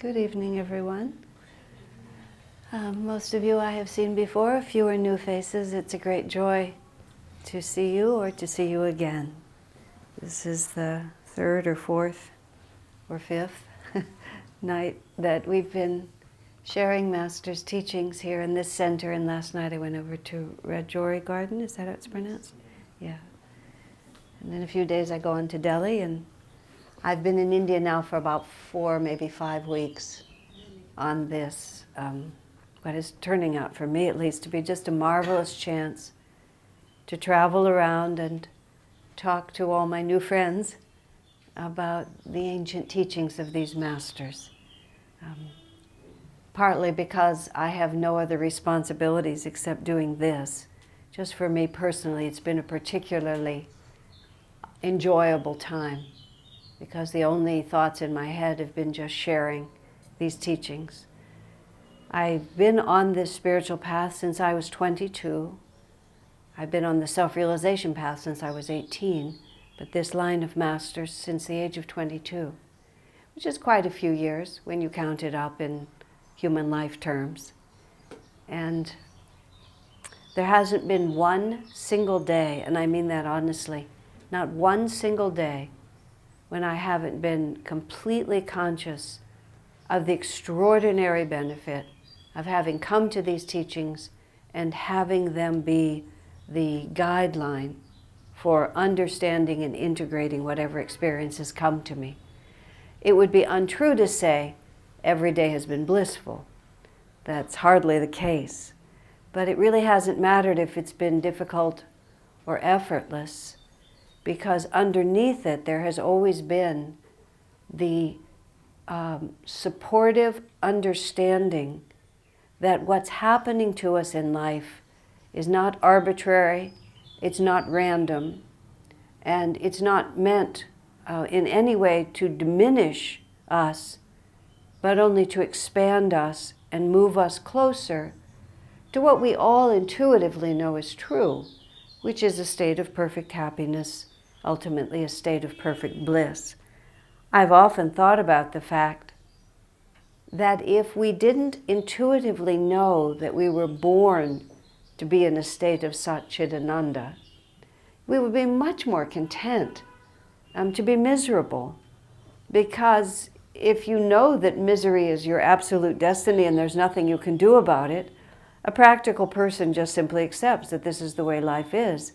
Good evening, everyone. Most of you I have seen before. A few are new faces. It's a great joy to see you or to see you again. This is the third or fourth or fifth night that we've been sharing Master's teachings here in this center. And last night I went over to Rajouri Garden. Is that how it's pronounced? Yeah. And in a few days I go on to Delhi, and I've been in India now for about 4, maybe 5 weeks on this, what is turning out, for me at least, to be just a marvelous chance to travel around and talk to all my new friends about the ancient teachings of these masters. Partly because I have no other responsibilities except doing this. Just for me personally, it's been a particularly enjoyable time, because the only thoughts in my head have been just sharing these teachings. I've been on this spiritual path since I was 22. I've been on the self-realization path since I was 18, but this line of masters since the age of 22, which is quite a few years when you count it up in human life terms. And there hasn't been one single day, and I mean that honestly, not one single day when I haven't been completely conscious of the extraordinary benefit of having come to these teachings and having them be the guideline for understanding and integrating whatever experiences come to me. It would be untrue to say every day has been blissful. That's hardly the case. But it really hasn't mattered if it's been difficult or effortless, because underneath it there has always been the supportive understanding that what's happening to us in life is not arbitrary, it's not random, and it's not meant in any way to diminish us, but only to expand us and move us closer to what we all intuitively know is true, which is a state of perfect happiness, ultimately a state of perfect bliss. I've often thought about the fact that if we didn't intuitively know that we were born to be in a state of Satchidananda, we would be much more content to be miserable. Because if you know that misery is your absolute destiny and there's nothing you can do about it, a practical person just simply accepts that this is the way life is.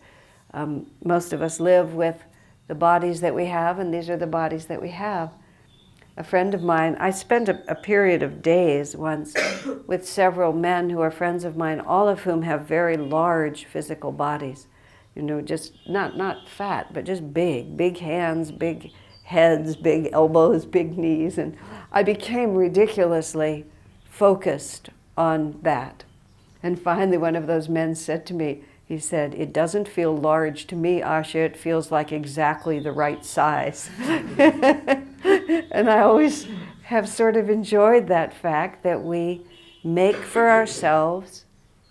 Most of us live with the bodies that we have, and these are the bodies that we have. A friend of mine, I spent a period of days once with several men who are friends of mine, all of whom have very large physical bodies. You know, just not fat, but just big hands, big heads, big elbows, big knees. And I became ridiculously focused on that. And finally one of those men said to me, he said, "It doesn't feel large to me, Asha, it feels like exactly the right size." And I always have sort of enjoyed that fact that we make for ourselves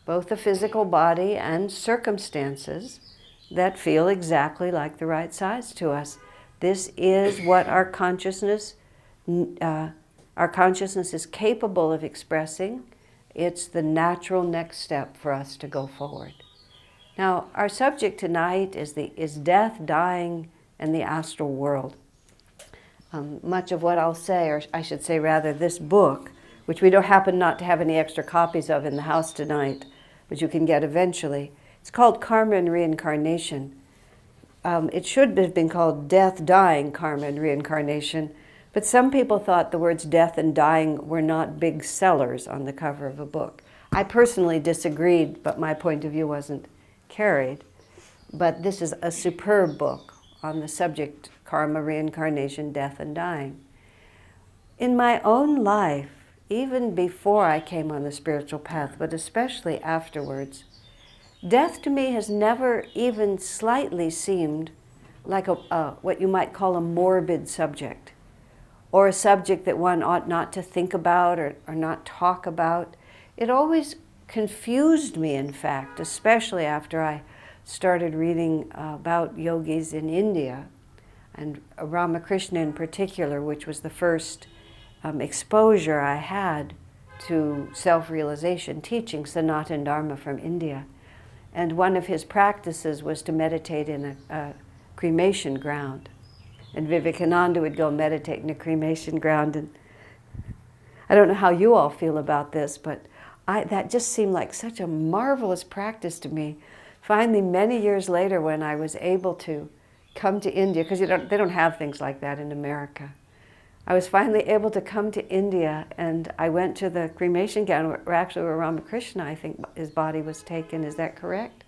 both a physical body and circumstances that feel exactly like the right size to us. This is what our consciousness is capable of expressing. It's the natural next step for us to go forward. Now, our subject tonight is death, dying, and the astral world. Much of what I'll say, or I should say rather this book, which we don't happen not to have any extra copies of in the house tonight, but you can get eventually. It's called Karma and Reincarnation. It should have been called Death, Dying, Karma and Reincarnation, but some people thought the words death and dying were not big sellers on the cover of a book. I personally disagreed, but my point of view wasn't carried. But this is a superb book on the subject, karma, reincarnation, death, and dying. In my own life, even before I came on the spiritual path, but especially afterwards, death to me has never even slightly seemed like what you might call a morbid subject, or a subject that one ought not to think about or not talk about. It always confused me, in fact, especially after I started reading about yogis in India, and Ramakrishna in particular, which was the first exposure I had to self-realization teaching Sanatana Dharma from India. And one of his practices was to meditate in a cremation ground. And Vivekananda would go meditate in a cremation ground. And I don't know how you all feel about this, but that just seemed like such a marvelous practice to me. Finally, many years later, when I was able to come to India, because they don't have things like that in America, I was finally able to come to India, and I went to the cremation ground where Ramakrishna, I think his body was taken. Is that correct?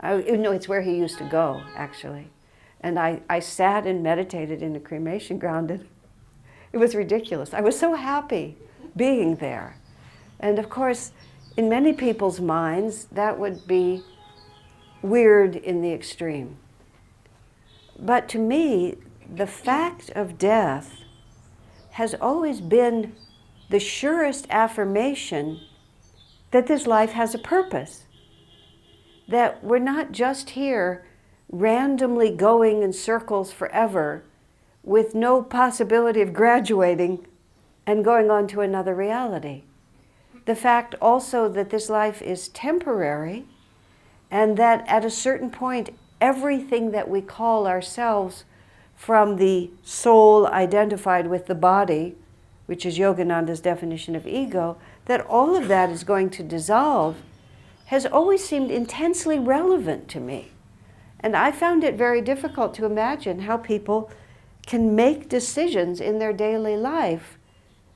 No, it's where he used to go, actually. And I sat and meditated in the cremation ground, and it was ridiculous. I was so happy being there. And of course, in many people's minds, that would be weird in the extreme. But to me, the fact of death has always been the surest affirmation that this life has a purpose. That we're not just here randomly going in circles forever with no possibility of graduating and going on to another reality. The fact also that this life is temporary, and that at a certain point, everything that we call ourselves, from the soul identified with the body, which is Yogananda's definition of ego, that all of that is going to dissolve, has always seemed intensely relevant to me. And I found it very difficult to imagine how people can make decisions in their daily life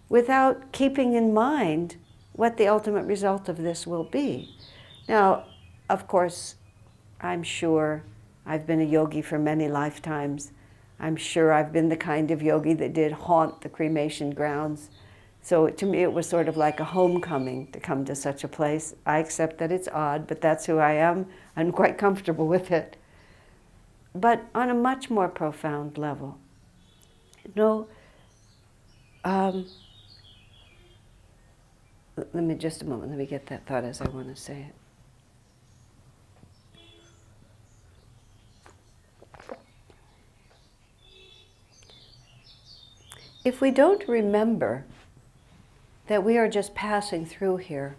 without keeping in mind what the ultimate result of this will be. Now, of course, I'm sure I've been a yogi for many lifetimes. I'm sure I've been the kind of yogi that did haunt the cremation grounds. So to me, it was sort of like a homecoming to come to such a place. I accept that it's odd, but that's who I am. I'm quite comfortable with it. But on a much more profound level, let me just a moment, let me get that thought as I want to say it. If we don't remember that we are just passing through here,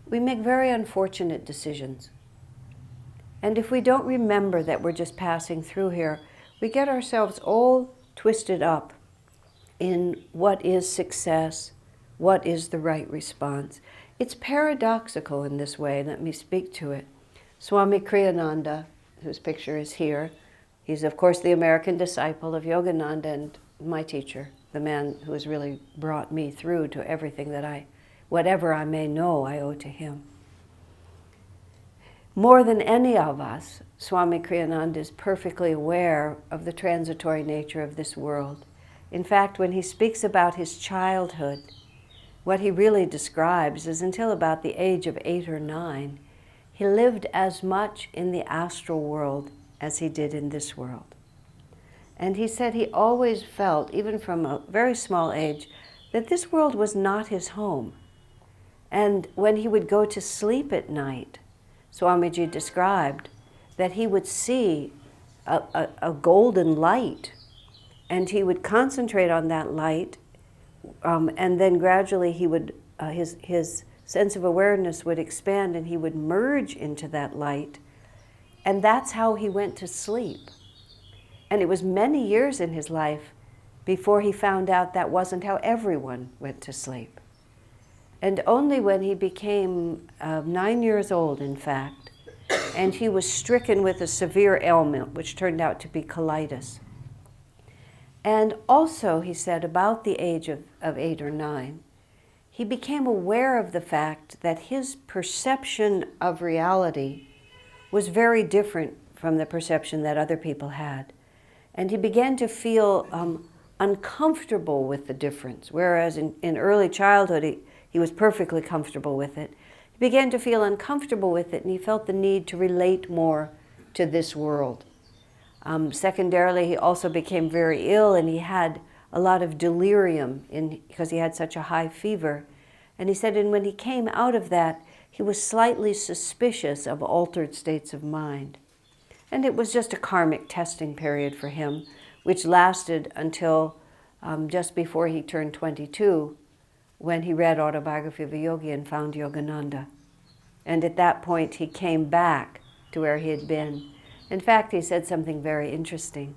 we make very unfortunate decisions. And if we don't remember that we're just passing through here, we get ourselves all twisted up in what is success, what is the right response. It's paradoxical in this way. Let me speak to it. Swami Kriyananda, whose picture is here, he's of course the American disciple of Yogananda and my teacher, the man who has really brought me through to everything that whatever I may know, I owe to him. More than any of us, Swami Kriyananda is perfectly aware of the transitory nature of this world. In fact, when he speaks about his childhood, what he really describes is until about the age of 8 or 9, he lived as much in the astral world as he did in this world. And he said he always felt, even from a very small age, that this world was not his home. And when he would go to sleep at night, Swamiji described that he would see a golden light, and he would concentrate on that light, and then gradually he would, his sense of awareness would expand, and he would merge into that light, and that's how he went to sleep. And it was many years in his life before he found out that wasn't how everyone went to sleep. And only when he became 9 years old, in fact, and he was stricken with a severe ailment, which turned out to be colitis. And also, he said, about the age of 8 or 9, he became aware of the fact that his perception of reality was very different from the perception that other people had. And he began to feel uncomfortable with the difference, whereas in early childhood he was perfectly comfortable with it. He began to feel uncomfortable with it, and he felt the need to relate more to this world. Secondarily, he also became very ill, and he had a lot of delirium because he had such a high fever. And he said, and when he came out of that, he was slightly suspicious of altered states of mind. And it was just a karmic testing period for him, which lasted until just before he turned 22, when he read Autobiography of a Yogi and found Yogananda. And at that point, he came back to where he had been. In fact, he said something very interesting.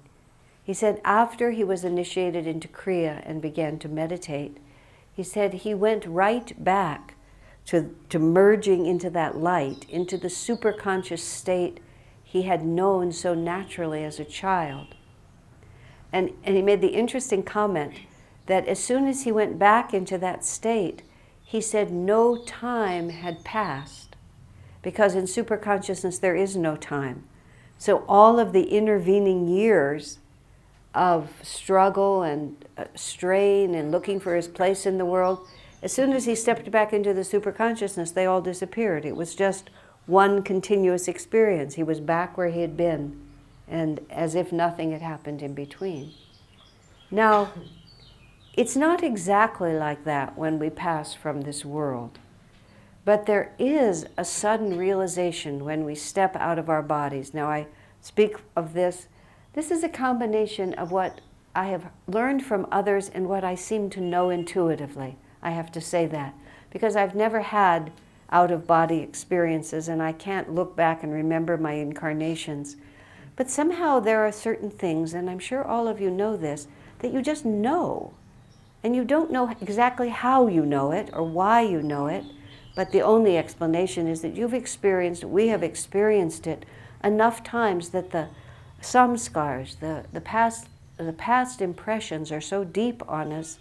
He said after he was initiated into Kriya and began to meditate, he said he went right back to merging into that light, into the superconscious state he had known so naturally as a child. And he made the interesting comment that as soon as he went back into that state, he said no time had passed, because in superconsciousness there is no time. So all of the intervening years of struggle and strain and looking for his place in the world, as soon as he stepped back into the superconsciousness, they all disappeared. It was just one continuous experience. He was back where he had been, and as if nothing had happened in between. Now, it's not exactly like that when we pass from this world, but there is a sudden realization when we step out of our bodies. Now, I speak of this. This is a combination of what I have learned from others and what I seem to know intuitively. I have to say that, because I've never had out-of-body experiences and I can't look back and remember my incarnations. But somehow there are certain things, and I'm sure all of you know this, that you just know. And you don't know exactly how you know it or why you know it, but the only explanation is that we have experienced it enough times that the samskars, the past impressions are so deep on us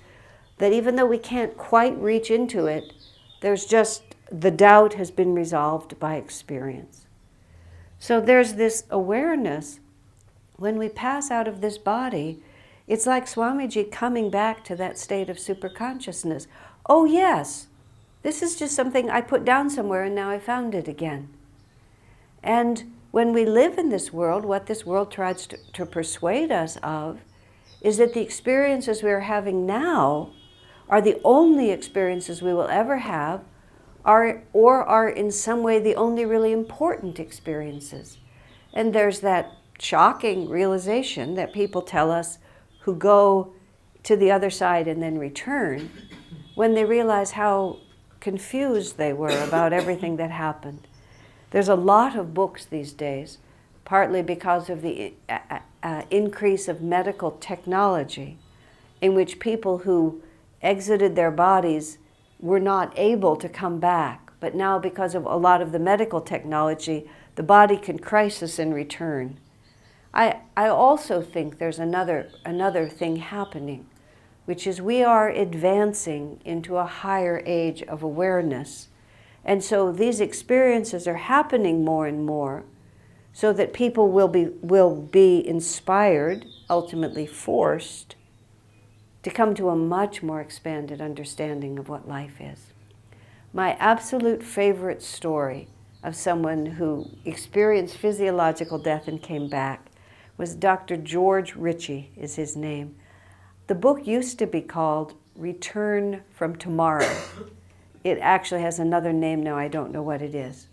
that even though we can't quite reach into it, there's just, the doubt has been resolved by experience. So there's this awareness, when we pass out of this body, it's like Swamiji coming back to that state of superconsciousness. Oh yes, this is just something I put down somewhere and now I found it again. And when we live in this world, what this world tries to persuade us of is that the experiences we are having now are the only experiences we will ever have, or are in some way the only really important experiences. And there's that shocking realization that people tell us who go to the other side and then return, when they realize how confused they were about everything that happened. There's a lot of books these days, partly because of the increase of medical technology, in which people who exited their bodies were not able to come back. But now, because of a lot of the medical technology, the body can crisis and return. I also think there's another thing happening, which is we are advancing into a higher age of awareness. And so these experiences are happening more and more, so that people will be inspired, ultimately forced, to come to a much more expanded understanding of what life is. My absolute favorite story of someone who experienced physiological death and came back was Dr. George Ritchie, is his name. The book used to be called Return from Tomorrow. It actually has another name now, I don't know what it is.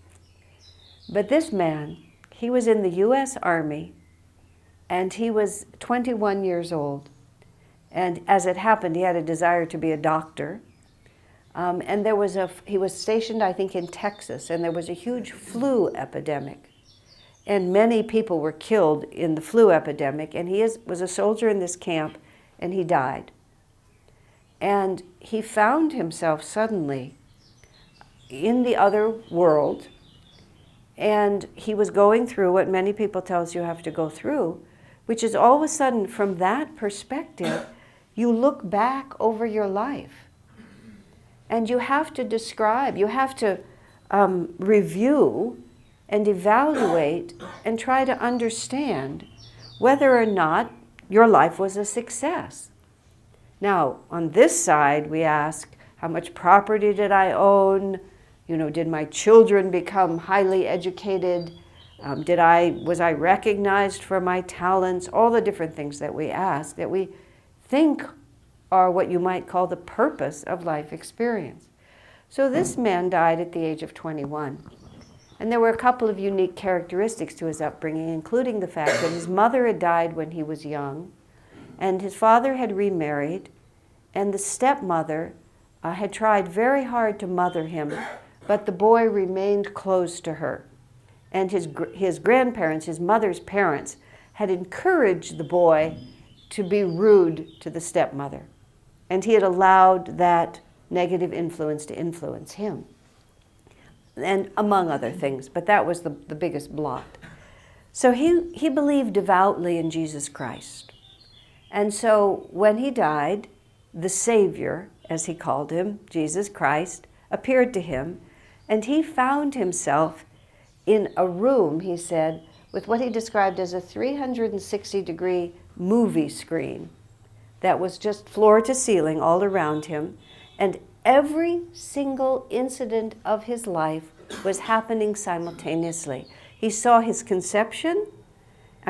But this man, he was in the US Army, and he was 21 years old. And as it happened, he had a desire to be a doctor. And he was stationed, I think, in Texas, and there was a huge flu epidemic. And many people were killed in the flu epidemic, and he was a soldier in this camp, and he died. And he found himself suddenly in the other world, and he was going through what many people tell us you have to go through, which is all of a sudden, from that perspective, you look back over your life. And you have to describe, you have to review and evaluate and try to understand whether or not your life was a success. Now, on this side, we ask, how much property did I own? You know, did my children become highly educated? Was I recognized for my talents? All the different things that we ask, that we think are what you might call the purpose of life experience. So this man died at the age of 21. And there were a couple of unique characteristics to his upbringing, including the fact that his mother had died when he was young, And his father had remarried, and the stepmother had tried very hard to mother him, but the boy remained close to her. And his grandparents, his mother's parents, had encouraged the boy to be rude to the stepmother. And he had allowed that negative influence to influence him. And among other things, but that was the biggest blot. So he believed devoutly in Jesus Christ. And so when he died, the Savior, as he called him, Jesus Christ, appeared to him, and he found himself in a room, he said, with what he described as a 360-degree movie screen that was just floor to ceiling all around him, and every single incident of his life was happening simultaneously. He saw his conception.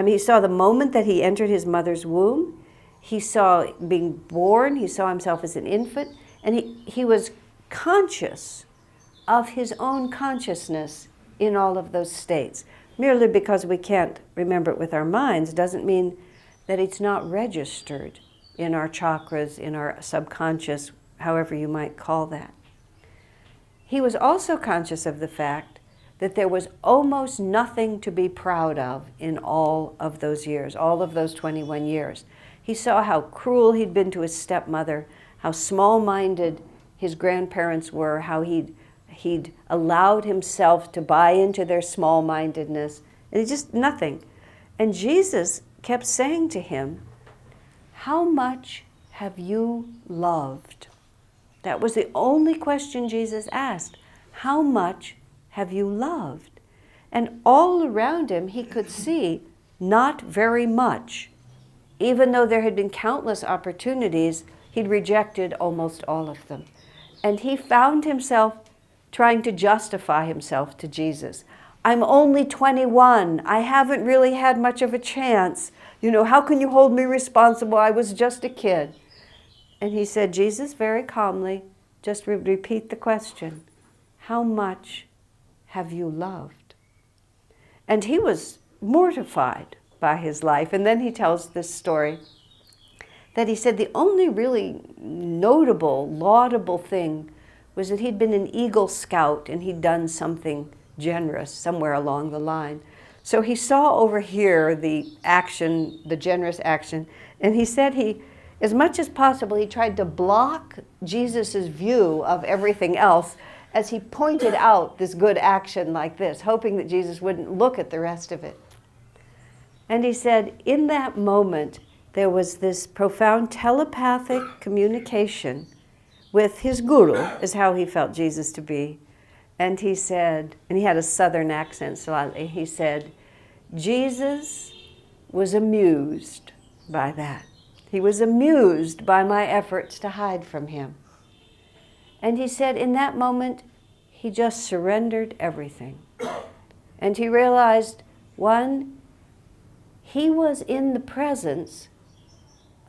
He saw the moment that he entered his mother's womb. He saw being born. He saw himself as an infant. And he was conscious of his own consciousness in all of those states. Merely because we can't remember it with our minds doesn't mean that it's not registered in our chakras, in our subconscious, however you might call that. He was also conscious of the fact that there was almost nothing to be proud of in all of those years, all of those 21 years. He saw how cruel he'd been to his stepmother, how small-minded his grandparents were, how he'd allowed himself to buy into their small-mindedness, and it's just nothing. And Jesus kept saying to him, "How much have you loved?" That was the only question Jesus asked. How much have you loved? And all around him he could see not very much. Even though there had been countless opportunities, he'd rejected almost all of them. And he found himself trying to justify himself to Jesus. I'm only 21. I haven't really had much of a chance. How can you hold me responsible? I was just a kid. And he said, Jesus, very calmly, just repeat the question. How much have you loved? And he was mortified by his life. And then he tells this story that he said the only really notable, laudable thing was that he'd been an Eagle Scout and he'd done something generous somewhere along the line. So he saw over here the action, the generous action, and he said as much as possible, he tried to block Jesus' view of everything else as he pointed out this good action like this, hoping that Jesus wouldn't look at the rest of it. And he said, in that moment, there was this profound telepathic communication with his guru, is how he felt Jesus to be. And he said, and he had a southern accent slightly, he said, Jesus was amused by that. He was amused by my efforts to hide from him. And he said in that moment, he just surrendered everything. And he realized, one, he was in the presence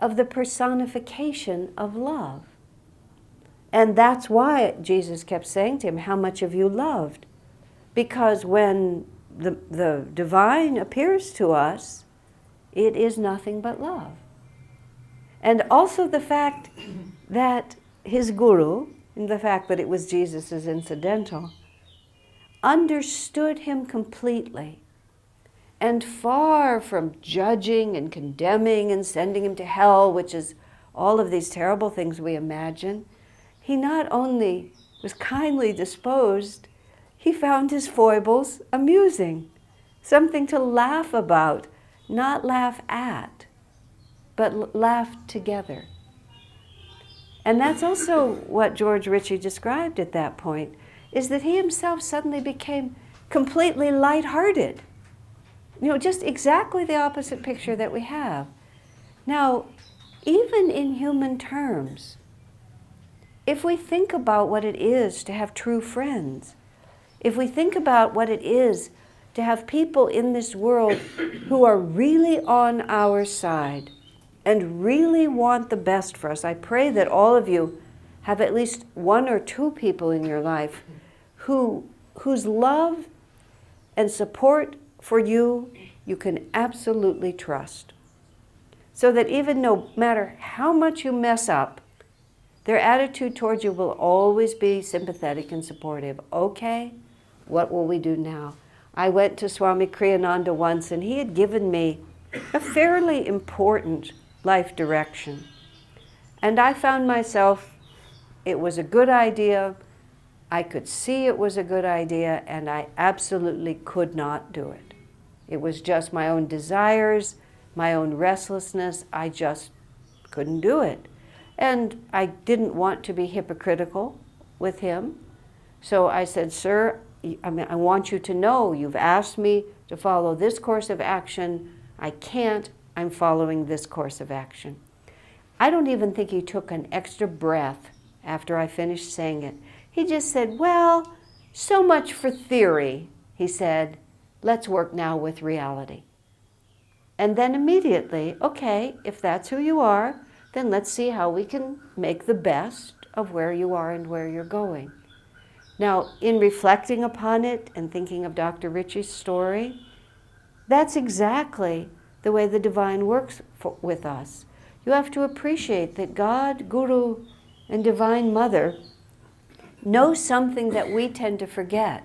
of the personification of love. And that's why Jesus kept saying to him, how much have you loved? Because when the divine appears to us, it is nothing but love. And also the fact that his guru, and the fact that it was Jesus as incidental, understood him completely. And far from judging and condemning and sending him to hell, which is all of these terrible things we imagine, he not only was kindly disposed, he found his foibles amusing, something to laugh about, not laugh at, but laugh together. And that's also what George Ritchie described at that point, is that he himself suddenly became completely lighthearted. Just exactly the opposite picture that we have. Now, even in human terms, if we think about what it is to have true friends, if we think about what it is to have people in this world who are really on our side and really want the best for us, I pray that all of you have at least one or two people in your life whose love and support for you, you can absolutely trust. So that even no matter how much you mess up, their attitude towards you will always be sympathetic and supportive. Okay, what will we do now? I went to Swami Kriyananda once, and he had given me a fairly important life direction. And I found myself, it was a good idea, I could see it was a good idea, and I absolutely could not do it. It was just my own desires, my own restlessness. I just couldn't do it. And I didn't want to be hypocritical with him. So I said, sir, I want you to know you've asked me to follow this course of action. I can't. I'm following this course of action. I don't even think he took an extra breath after I finished saying it. He just said, well, so much for theory. He said, let's work now with reality. And then immediately, okay, if that's who you are, then let's see how we can make the best of where you are and where you're going. Now, in reflecting upon it and thinking of Dr. Ritchie's story, that's exactly the way the divine works with us. You have to appreciate that God, Guru, and Divine Mother know something that we tend to forget,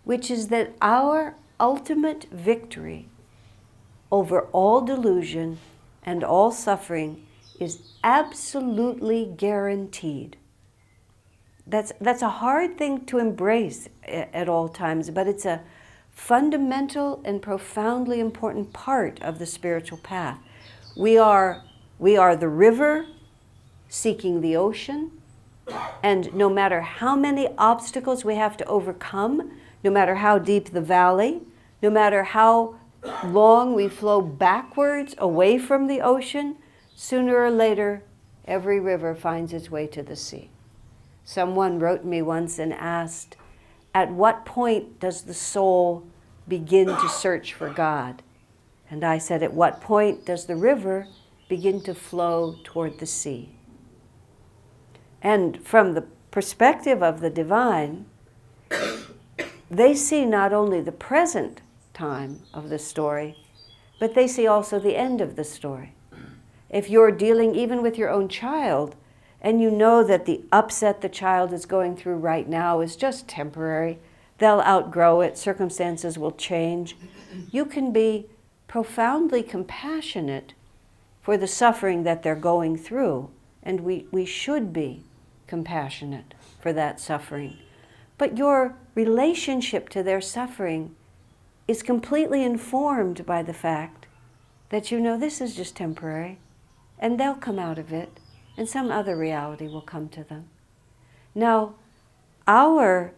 which is that our ultimate victory over all delusion and all suffering is absolutely guaranteed. That's a hard thing to embrace at all times, but it's a fundamental and profoundly important part of the spiritual path. We are the river seeking the ocean, and no matter how many obstacles we have to overcome, no matter how deep the valley, no matter how long we flow backwards away from the ocean, sooner or later, every river finds its way to the sea. Someone wrote me once and asked, at what point does the soul begin to search for God? And I said, at what point does the river begin to flow toward the sea? And from the perspective of the divine, they see not only the present time of the story, but they see also the end of the story. If you're dealing even with your own child, and you know that the upset the child is going through right now is just temporary, they'll outgrow it, circumstances will change, you can be profoundly compassionate for the suffering that they're going through, and we should be compassionate for that suffering. But your relationship to their suffering is completely informed by the fact that you know this is just temporary, and they'll come out of it, and some other reality will come to them. Now, our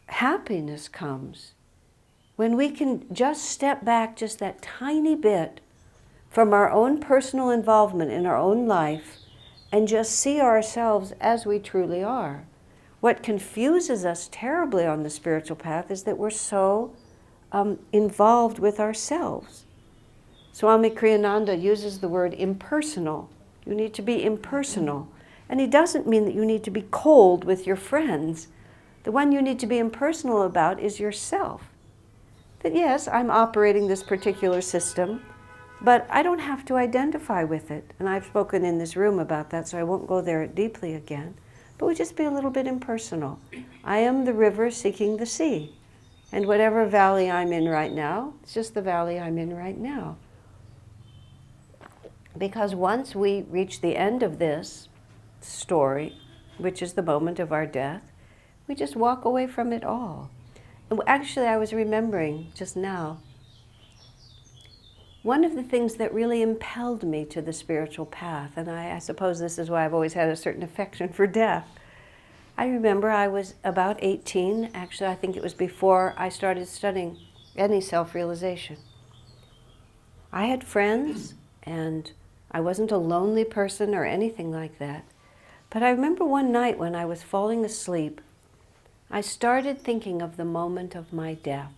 happiness comes when we can just step back just that tiny bit from our own personal involvement in our own life and just see ourselves as we truly are. What confuses us terribly on the spiritual path is that we're so involved with ourselves. Swami Kriyananda uses the word impersonal. You need to be impersonal. And he doesn't mean that you need to be cold with your friends. The one you need to be impersonal about is yourself. That yes, I'm operating this particular system, but I don't have to identify with it. And I've spoken in this room about that, so I won't go there deeply again. But we just be a little bit impersonal. I am the river seeking the sea. And whatever valley I'm in right now, it's just the valley I'm in right now. Because once we reach the end of this story, which is the moment of our death, we just walk away from it all. And actually, I was remembering just now, one of the things that really impelled me to the spiritual path, and I suppose this is why I've always had a certain affection for death. I remember I was about 18, actually I think it was before I started studying any self-realization. I had friends, and I wasn't a lonely person or anything like that. But I remember one night when I was falling asleep, I started thinking of the moment of my death.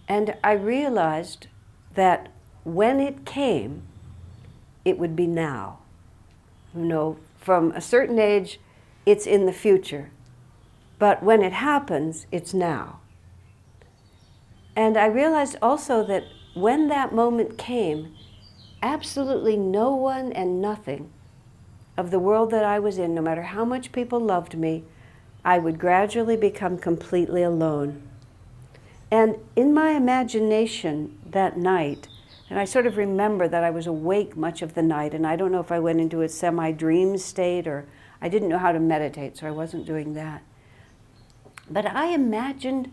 And I realized that when it came, it would be now. You know, from a certain age, it's in the future. But when it happens, it's now. And I realized also that when that moment came, absolutely no one and nothing of the world that I was in, no matter how much people loved me, I would gradually become completely alone. And in my imagination that night, and I sort of remember that I was awake much of the night, and I don't know if I went into a semi-dream state or I didn't know how to meditate, so I wasn't doing that. But I imagined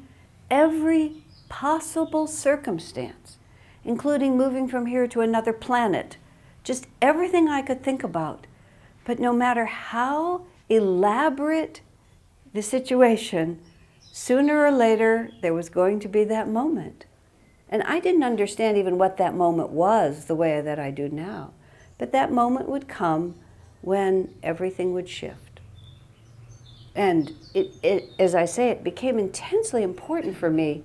every possible circumstance, including moving from here to another planet, just everything I could think about. But no matter how elaborate the situation, sooner or later there was going to be that moment. And I didn't understand even what that moment was the way that I do now. But that moment would come when everything would shift. And as I say, it became intensely important for me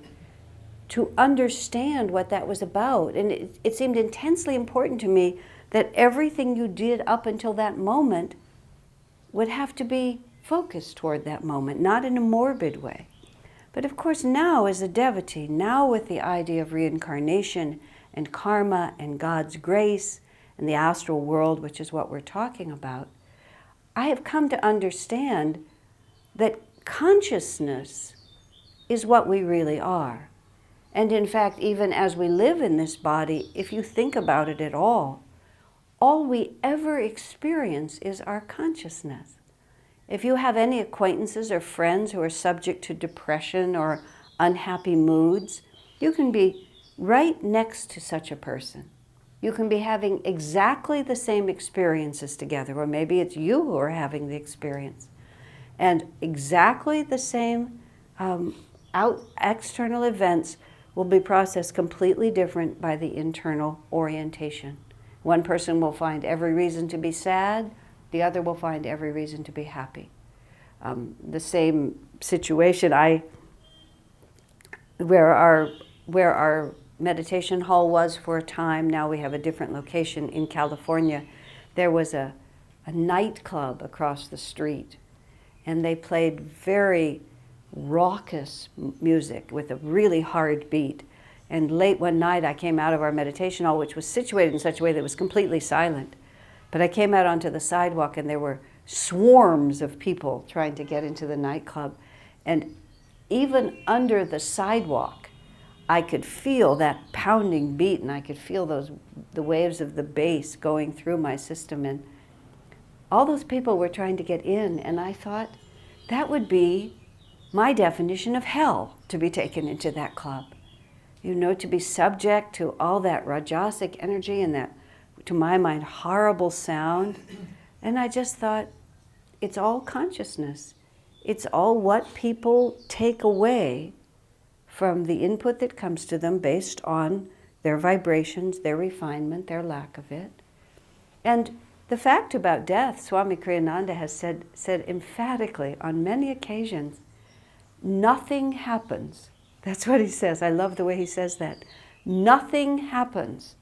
to understand what that was about. And it seemed intensely important to me that everything you did up until that moment would have to be focused toward that moment, not in a morbid way. But of course now as a devotee, now with the idea of reincarnation and karma and God's grace and the astral world, which is what we're talking about, I have come to understand that consciousness is what we really are. And in fact, even as we live in this body, if you think about it at all we ever experience is our consciousness. If you have any acquaintances or friends who are subject to depression or unhappy moods, you can be right next to such a person. You can be having exactly the same experiences together, or maybe it's you who are having the experience. And exactly the same external events will be processed completely different by the internal orientation. One person will find every reason to be sad, the other will find every reason to be happy. The same situation, where our meditation hall was for a time, now we have a different location in California, there was a nightclub across the street, and they played very raucous music with a really hard beat. And late one night I came out of our meditation hall, which was situated in such a way that it was completely silent. But I came out onto the sidewalk and there were swarms of people trying to get into the nightclub. And even under the sidewalk, I could feel that pounding beat, and I could feel the waves of the bass going through my system. And all those people were trying to get in, and I thought that would be my definition of hell, to be taken into that club. You know, to be subject to all that rajasic energy and that, to my mind, horrible sound. And I just thought, it's all consciousness. It's all what people take away from the input that comes to them based on their vibrations, their refinement, their lack of it. And the fact about death, Swami Kriyananda has said emphatically on many occasions, nothing happens. That's what he says. I love the way he says that. Nothing happens.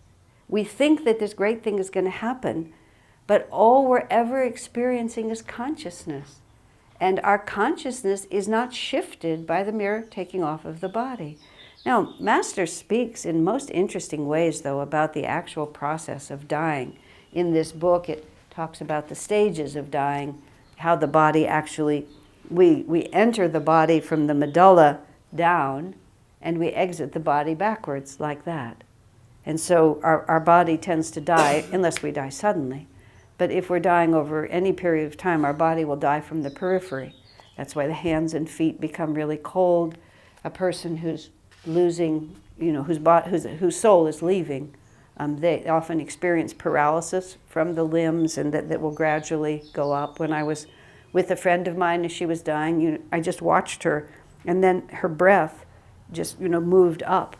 We think that this great thing is going to happen, but all we're ever experiencing is consciousness. And our consciousness is not shifted by the mere taking off of the body. Now, Master speaks in most interesting ways, though, about the actual process of dying. In this book, it talks about the stages of dying, how the body actually, we enter the body from the medulla down, and we exit the body backwards like that. And so our body tends to die unless we die suddenly. But if we're dying over any period of time, our body will die from the periphery. That's why the hands and feet become really cold. A person who's losing, whose soul is leaving, they often experience paralysis from the limbs, and that will gradually go up. When I was with a friend of mine as she was dying, I just watched her, and then her breath just, moved up.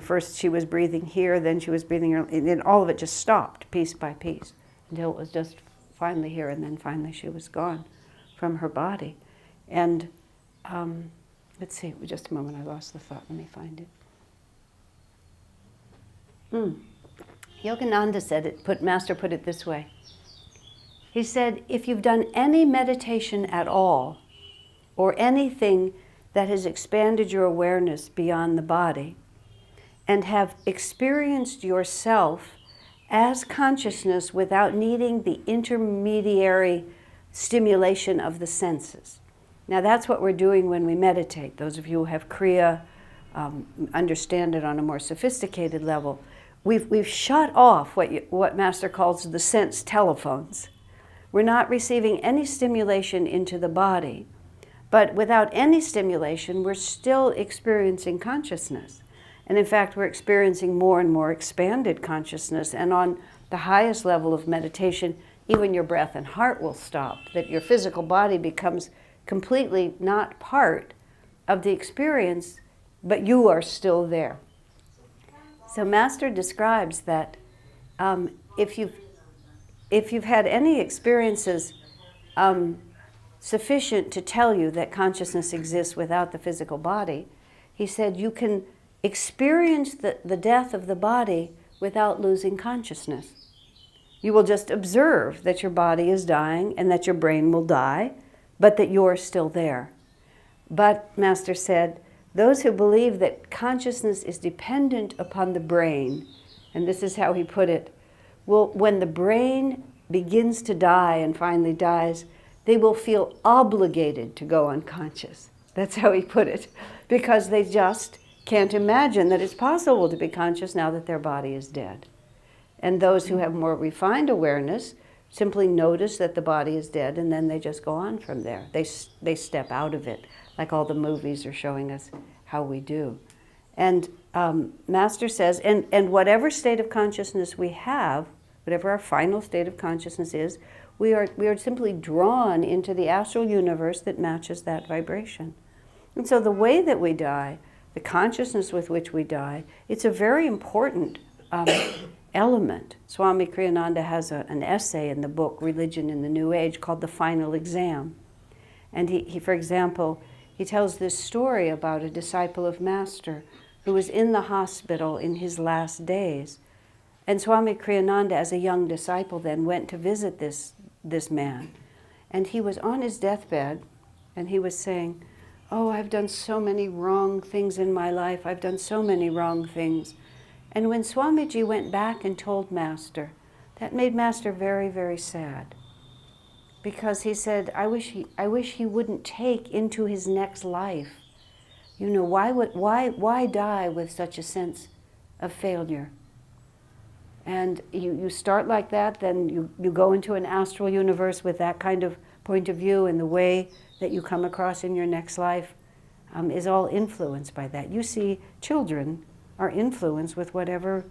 First she was breathing here, then she was breathing here, and then all of it just stopped piece by piece until it was just finally here, and then finally she was gone from her body. And let's see, just a moment, I lost the thought, let me find it. Yogananda said it, Master put it this way. He said, if you've done any meditation at all, or anything that has expanded your awareness beyond the body, and have experienced yourself as consciousness without needing the intermediary stimulation of the senses. Now that's what we're doing when we meditate. Those of you who have Kriya understand it on a more sophisticated level. We've shut off what Master calls the sense telephones. We're not receiving any stimulation into the body, but without any stimulation, we're still experiencing consciousness. And in fact, we're experiencing more and more expanded consciousness. And on the highest level of meditation, even your breath and heart will stop, that your physical body becomes completely not part of the experience, but you are still there. So Master describes that if you've had any experiences sufficient to tell you that consciousness exists without the physical body, he said you can experience the death of the body without losing consciousness. You will just observe that your body is dying and that your brain will die, but that you're still there. But, Master said, those who believe that consciousness is dependent upon the brain, and this is how he put it, will, when the brain begins to die and finally dies, they will feel obligated to go unconscious. That's how he put it, because they just can't imagine that it's possible to be conscious now that their body is dead. And those who have more refined awareness simply notice that the body is dead, and then they just go on from there. They step out of it, like all the movies are showing us how we do. And Master says, and whatever state of consciousness we have, whatever our final state of consciousness is, we are simply drawn into the astral universe that matches that vibration. And so the way that we die, the consciousness with which we die, it's a very important element. Swami Kriyananda has an essay in the book, Religion in the New Age, called The Final Exam. And he, for example, he tells this story about a disciple of Master who was in the hospital in his last days. And Swami Kriyananda, as a young disciple then, went to visit this man. And he was on his deathbed, and he was saying, "Oh, I've done so many wrong things in my life. I've done so many wrong things." And when Swamiji went back and told Master, that made Master very, very sad. Because he said, I wish he wouldn't take into his next life. You know, why die with such a sense of failure? And you start like that, then you go into an astral universe with that kind of point of view, and the way that you come across in your next life is all influenced by that. You see, children are influenced with whatever,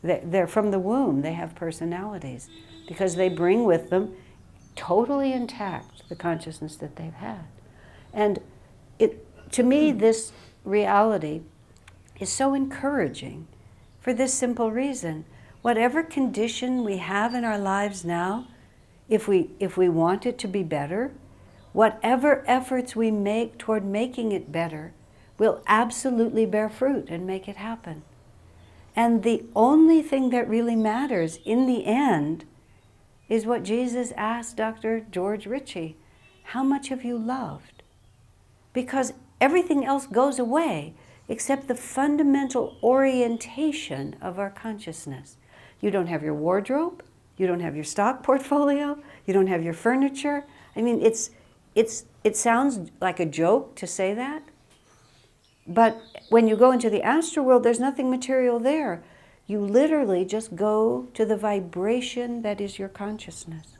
they're from the womb, they have personalities, because they bring with them totally intact the consciousness that they've had. And to me, this reality is so encouraging for this simple reason. Whatever condition we have in our lives now, if we want it to be better, whatever efforts we make toward making it better will absolutely bear fruit and make it happen. And the only thing that really matters in the end is what Jesus asked Dr. George Ritchie, how much have you loved? Because everything else goes away except the fundamental orientation of our consciousness. You don't have your wardrobe, you don't have your stock portfolio, you don't have your furniture. I mean, it sounds like a joke to say that, but when you go into the astral world, there's nothing material there. You literally just go to the vibration that is your consciousness.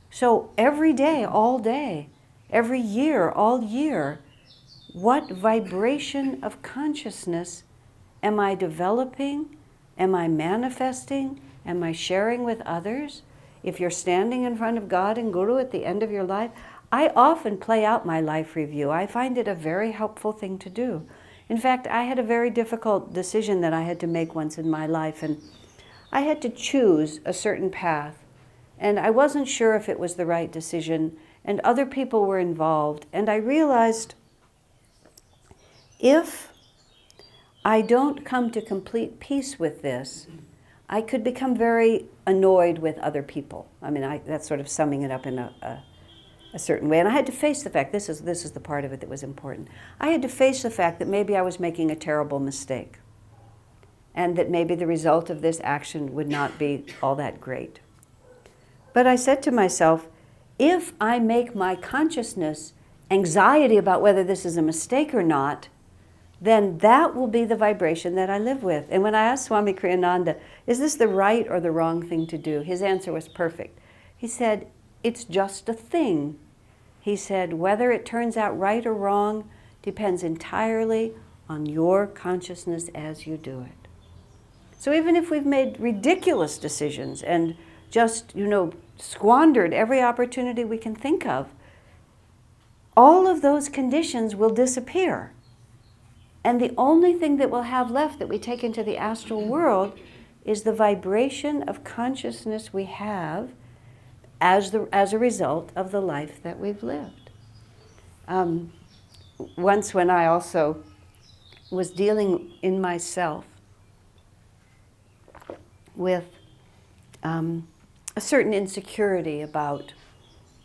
So every day, all day, every year, all year, what vibration of consciousness am I developing? Am I manifesting? Am I sharing with others? If you're standing in front of God and Guru at the end of your life, I often play out my life review. I find it a very helpful thing to do. In fact, I had a very difficult decision that I had to make once in my life, and I had to choose a certain path, and I wasn't sure if it was the right decision, and other people were involved, and I realized if I don't come to complete peace with this, I could become very annoyed with other people. I mean, that's sort of summing it up in a certain way. And I had to face the fact, this is the part of it that was important. I had to face the fact that maybe I was making a terrible mistake. and that maybe the result of this action would not be all that great. But I said to myself, if I make my consciousness anxiety about whether this is a mistake or not, then that will be the vibration that I live with. And when I asked Swami Kriyananda, is this the right or the wrong thing to do? His answer was perfect. He said, it's just a thing. He said, whether it turns out right or wrong depends entirely on your consciousness as you do it. So even if we've made ridiculous decisions and just, squandered every opportunity we can think of, all of those conditions will disappear. And the only thing that we'll have left that we take into the astral world is the vibration of consciousness we have as a result of the life that we've lived. Once when I also was dealing in myself with a certain insecurity about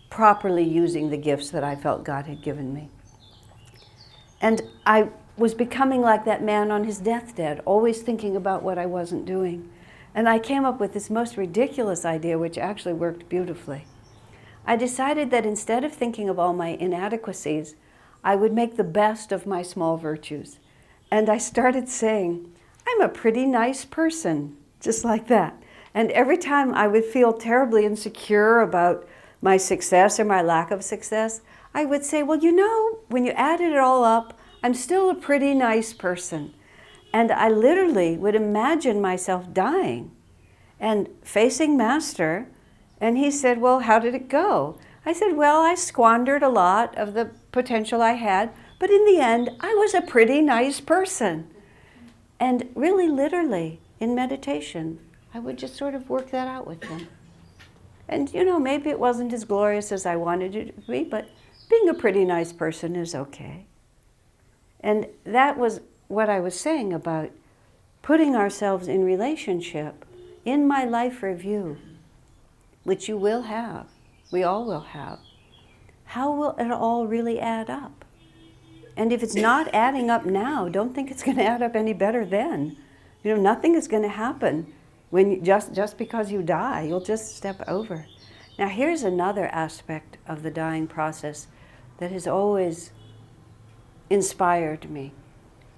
properly using the gifts that I felt God had given me. And I was becoming like that man on his deathbed, always thinking about what I wasn't doing. And I came up with this most ridiculous idea, which actually worked beautifully. I decided that instead of thinking of all my inadequacies, I would make the best of my small virtues. And I started saying, I'm a pretty nice person, just like that. And every time I would feel terribly insecure about my success or my lack of success, I would say, well, when you added it all up, I'm still a pretty nice person. And I literally would imagine myself dying and facing Master. And he said, well, how did it go? I said, well, I squandered a lot of the potential I had, but in the end, I was a pretty nice person. And really, literally, in meditation, I would just sort of work that out with him. And, maybe it wasn't as glorious as I wanted it to be, but being a pretty nice person is okay. And that was what I was saying about putting ourselves in relationship in my life review, which you will have, we all will have. How will it all really add up? And if it's not adding up now, don't think it's going to add up any better then. Nothing is going to happen when just because you die. You'll just step over. Now here's another aspect of the dying process that has always inspired me.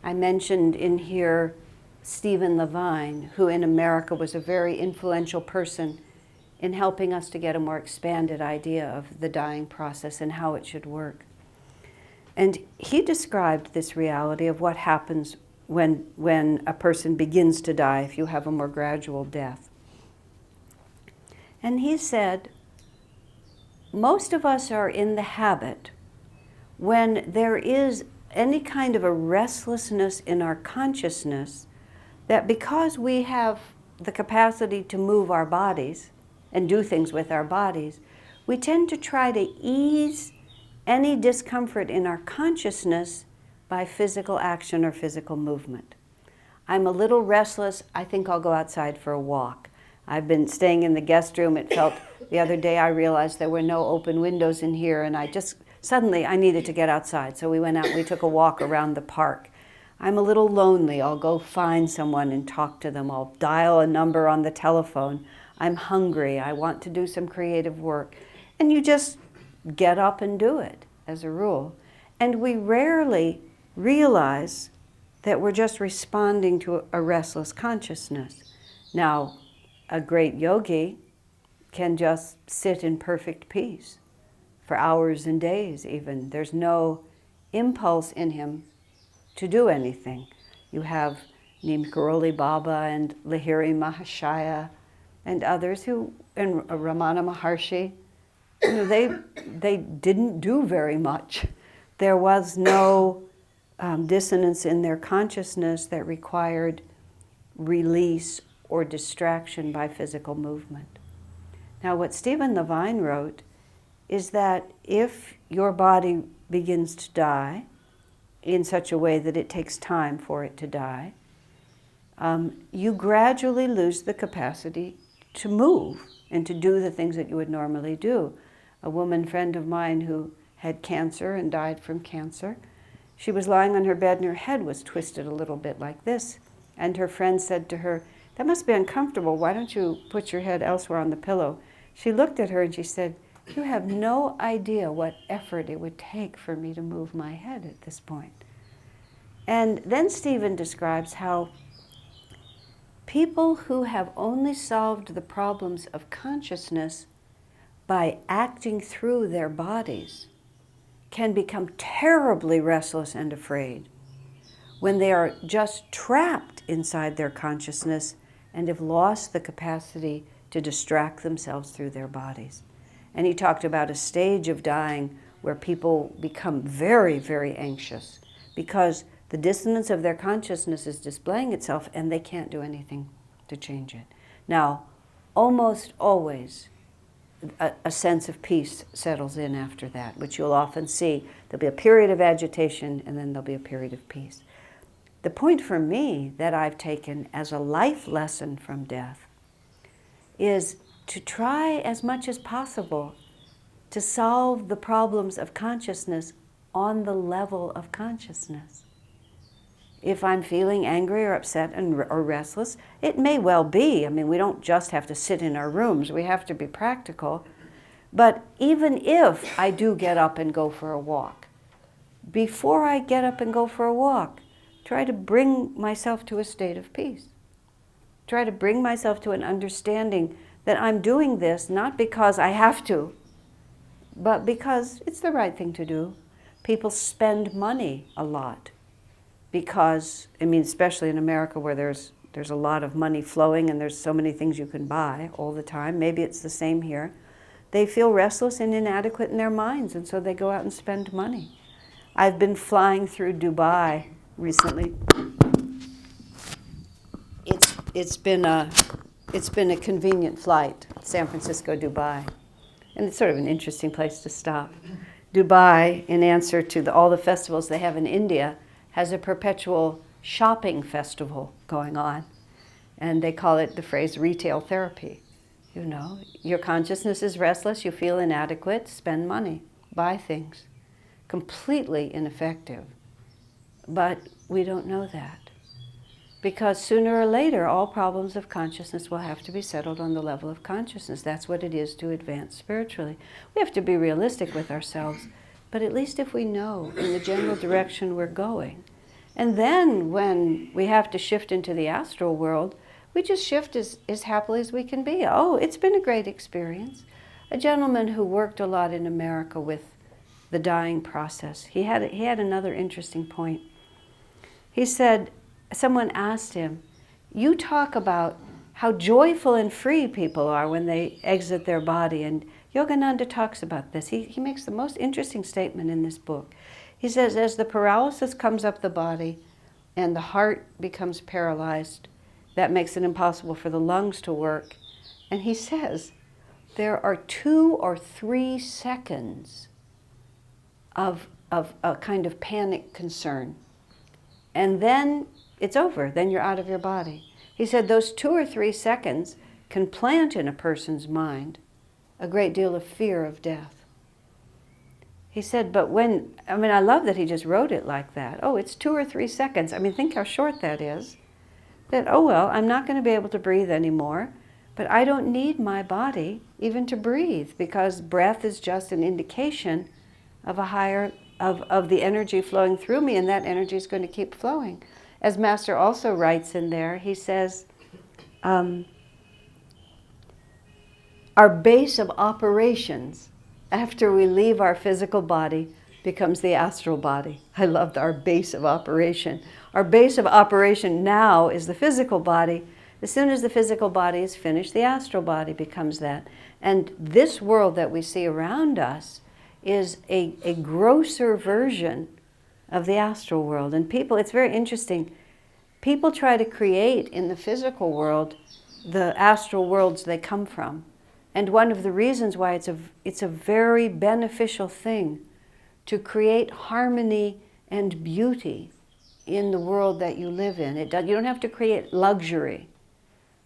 I mentioned in here Stephen Levine, who in America was a very influential person in helping us to get a more expanded idea of the dying process and how it should work. And he described this reality of what happens when a person begins to die, if you have a more gradual death. And he said, most of us are in the habit, when there is any kind of a restlessness in our consciousness, that because we have the capacity to move our bodies and do things with our bodies, we tend to try to ease any discomfort in our consciousness by physical action or physical movement. I'm a little restless, I think I'll go outside for a walk. I've been staying in the guest room. It felt, the other day I realized there were no open windows in here, and suddenly I needed to get outside. So we went out and we took a walk around the park. I'm a little lonely, I'll go find someone and talk to them. I'll dial a number on the telephone. I'm hungry, I want to do some creative work. And you just get up and do it, as a rule. And we rarely realize that we're just responding to a restless consciousness. Now, a great yogi can just sit in perfect peace for hours and days even. There's no impulse in him to do anything. You have Neem Karoli Baba and Lahiri Mahashaya and others and Ramana Maharshi, they didn't do very much. There was no dissonance in their consciousness that required release or distraction by physical movement. Now, what Stephen Levine wrote is that if your body begins to die in such a way that it takes time for it to die, you gradually lose the capacity to move and to do the things that you would normally do. A woman friend of mine who had cancer and died from cancer, she was lying on her bed and her head was twisted a little bit like this. And her friend said to her, "That must be uncomfortable. Why don't you put your head elsewhere on the pillow?" She looked at her and she said, "You have no idea what effort it would take for me to move my head at this point." And then Stephen describes how people who have only solved the problems of consciousness by acting through their bodies can become terribly restless and afraid when they are just trapped inside their consciousness and have lost the capacity to distract themselves through their bodies. And he talked about a stage of dying where people become very, very anxious because the dissonance of their consciousness is displaying itself and they can't do anything to change it. Now, almost always, a sense of peace settles in after that, which you'll often see. There'll be a period of agitation and then there'll be a period of peace. The point for me that I've taken as a life lesson from death is to try as much as possible to solve the problems of consciousness on the level of consciousness. If I'm feeling angry or upset or restless, it may well be. I mean, we don't just have to sit in our rooms. We have to be practical. But even if I do get up and go for a walk, before I get up and go for a walk, try to bring myself to a state of peace. Try to bring myself to an understanding that I'm doing this not because I have to, but because it's the right thing to do. People spend money a lot because, I mean, especially in America where there's a lot of money flowing and there's so many things you can buy all the time. Maybe it's the same here. They feel restless and inadequate in their minds, and so they go out and spend money. I've been flying through Dubai recently. It's been a convenient flight, San Francisco, Dubai. And it's sort of an interesting place to stop. Dubai, in answer to all the festivals they have in India, has a perpetual shopping festival going on. And they call it the phrase retail therapy. You know, your consciousness is restless, you feel inadequate, spend money, buy things. Completely ineffective. But we don't know that. Because sooner or later, all problems of consciousness will have to be settled on the level of consciousness. That's what it is to advance spiritually. We have to be realistic with ourselves, but at least if we know in the general direction we're going. And then when we have to shift into the astral world, we just shift as happily as we can be. Oh, it's been a great experience. A gentleman who worked a lot in America with the dying process, he had another interesting point. He said, someone asked him, "You talk about how joyful and free people are when they exit their body." And Yogananda talks about this. He makes the most interesting statement in this book. He says, as the paralysis comes up the body and the heart becomes paralyzed, that makes it impossible for the lungs to work. And he says, there are 2 or 3 seconds of a kind of panic concern. And then it's over, then you're out of your body. He said those 2 or 3 seconds can plant in a person's mind a great deal of fear of death. He said, but I love that he just wrote it like that. Oh, it's 2 or 3 seconds. I mean, think how short that is. That, oh well, I'm not going to be able to breathe anymore, but I don't need my body even to breathe, because breath is just an indication of a higher, of the energy flowing through me, and that energy is going to keep flowing. As Master also writes in there, he says, our base of operations after we leave our physical body becomes the astral body. I loved our base of operation. Our base of operation now is the physical body. As soon as the physical body is finished, the astral body becomes that. And this world that we see around us is a grosser version of the astral world. And people, it's very interesting, people try to create in the physical world the astral worlds they come from. And one of the reasons why it's a very beneficial thing to create harmony and beauty in the world that you live in. You don't have to create luxury,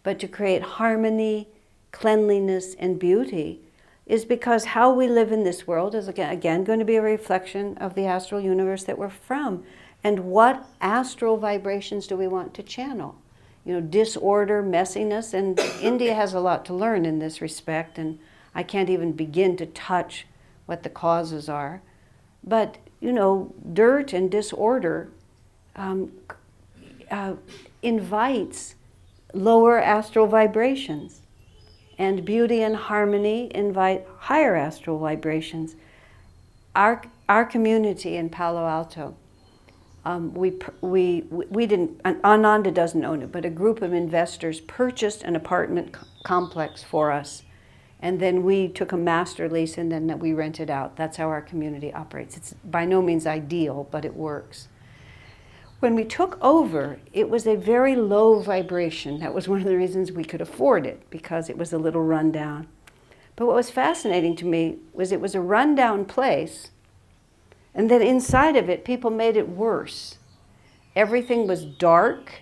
but to create harmony, cleanliness, and beauty is because how we live in this world is again going to be a reflection of the astral universe that we're from. And what astral vibrations do we want to channel? disorder, messiness, and India has a lot to learn in this respect, and I can't even begin to touch what the causes are. But, dirt and disorder invites lower astral vibrations, and beauty and harmony invite higher astral vibrations. Our community in Palo Alto, we didn't, Ananda doesn't own it, but a group of investors purchased an apartment complex for us, and then we took a master lease and then we rented out. That's how our community operates. It's by no means ideal, but it works. When we took over, it was a very low vibration. That was one of the reasons we could afford it, because it was a little rundown. But what was fascinating to me was it was a rundown place, and then inside of it, people made it worse. Everything was dark.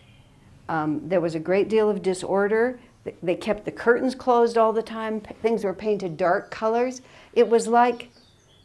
There was a great deal of disorder. They kept the curtains closed all the time. Things were painted dark colors. It was like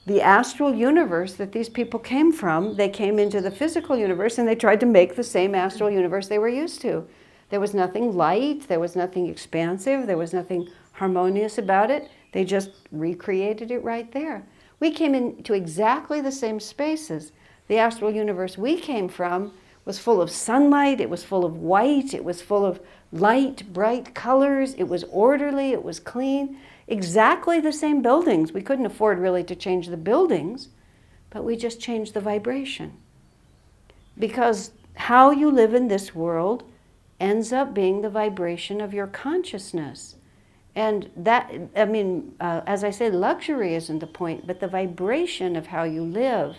the astral universe that these people came from. They came into the physical universe and they tried to make the same astral universe they were used to. There was nothing light, there was nothing expansive, there was nothing harmonious about it. They just recreated it right there. We came into exactly the same spaces. The astral universe we came from was full of sunlight, it was full of white, it was full of light, bright colors, it was orderly, it was clean. Exactly the same buildings. We couldn't afford really to change the buildings, but we just changed the vibration. Because how you live in this world ends up being the vibration of your consciousness. And that, as I said, luxury isn't the point, but the vibration of how you live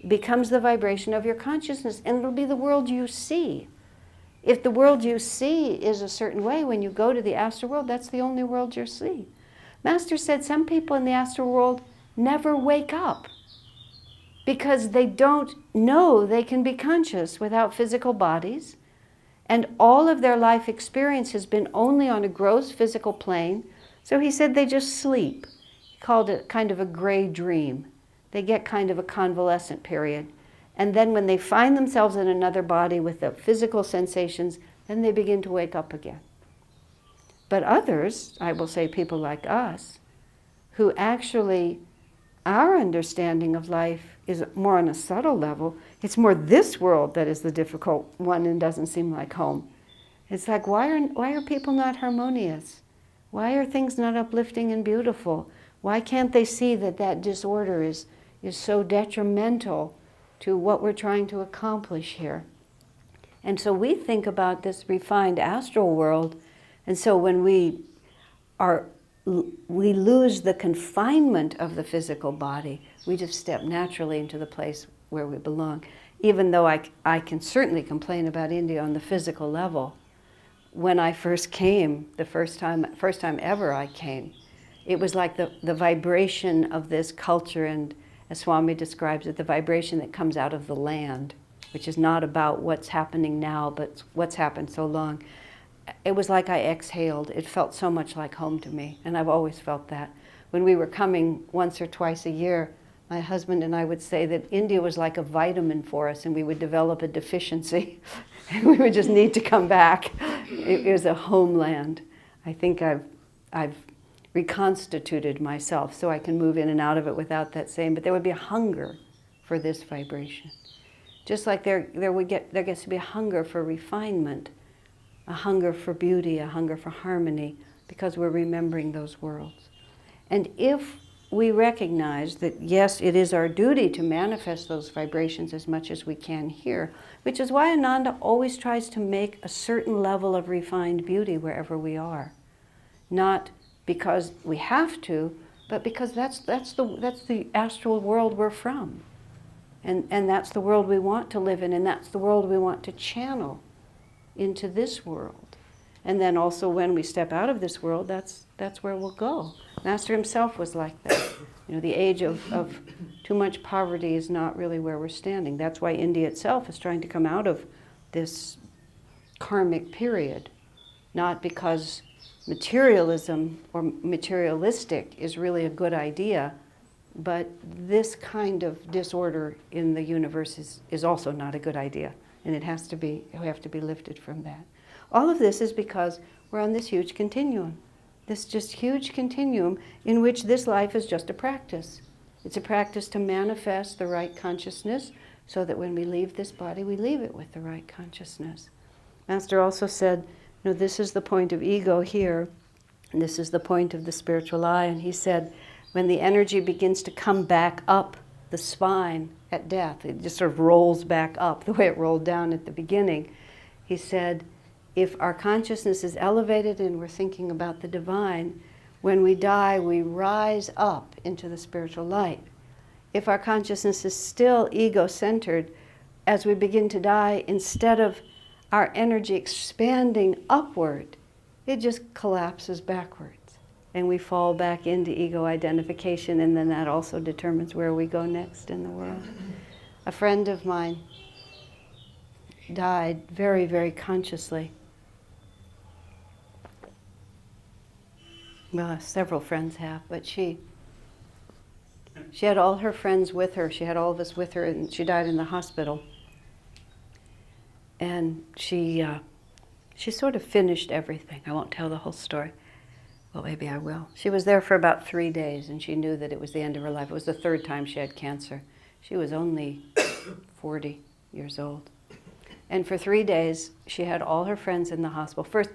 becomes the vibration of your consciousness, and it'll be the world you see. If the world you see is a certain way, when you go to the astral world, that's the only world you'll see. Master said some people in the astral world never wake up because they don't know they can be conscious without physical bodies, and all of their life experience has been only on a gross physical plane. So he said they just sleep. He called it kind of a gray dream. They get kind of a convalescent period. And then when they find themselves in another body with the physical sensations, then they begin to wake up again. But others, I will say people like us, who actually, our understanding of life is more on a subtle level. It's more this world that is the difficult one and doesn't seem like home. It's like, why are people not harmonious? Why are things not uplifting and beautiful? Why can't they see that disorder is so detrimental to what we're trying to accomplish here? And so we think about this refined astral world. And so when we lose the confinement of the physical body, we just step naturally into the place where we belong. Even though I can certainly complain about India on the physical level. When I first came, the first time ever I came, it was like the vibration of this culture, and as Swami describes it, the vibration that comes out of the land, which is not about what's happening now, but what's happened so long. It was like I exhaled. It felt so much like home to me, and I've always felt that. When we were coming once or twice a year, my husband and I would say that India was like a vitamin for us, and we would develop a deficiency, and we would just need to come back. It was a homeland. I think I've reconstituted myself so I can move in and out of it without that same, but there would be a hunger for this vibration. Just like there gets to be a hunger for refinement, a hunger for beauty, a hunger for harmony, because we're remembering those worlds. And if we recognize that, yes, it is our duty to manifest those vibrations as much as we can here, which is why Ananda always tries to make a certain level of refined beauty wherever we are. Not because we have to, but because that's the astral world we're from. And that's the world we want to live in, and that's the world we want to channel into this world. And then also when we step out of this world, that's where we'll go. Master himself was like that. The age of too much poverty is not really where we're standing. That's why India itself is trying to come out of this karmic period. Not because materialism or materialistic is really a good idea, but this kind of disorder in the universe is also not a good idea. And we have to be lifted from that. All of this is because we're on this huge continuum. This just huge continuum in which this life is just a practice. It's a practice to manifest the right consciousness so that when we leave this body, we leave it with the right consciousness. Master also said, this is the point of ego here, and this is the point of the spiritual eye. And he said, when the energy begins to come back up the spine at death, it just sort of rolls back up the way it rolled down at the beginning. He said, if our consciousness is elevated and we're thinking about the divine, when we die, we rise up into the spiritual light. If our consciousness is still ego-centered, as we begin to die, instead of our energy expanding upward, it just collapses backwards. And we fall back into ego identification, and then that also determines where we go next in the world. A friend of mine died very, very consciously. Well, several friends have, but she had all her friends with her. She had all of us with her, and she died in the hospital. And she sort of finished everything. I won't tell the whole story. Well, maybe I will. She was there for about 3 days, and she knew that it was the end of her life. It was the 3rd time she had cancer. She was only 40 years old. And for 3 days, she had all her friends in the hospital. First,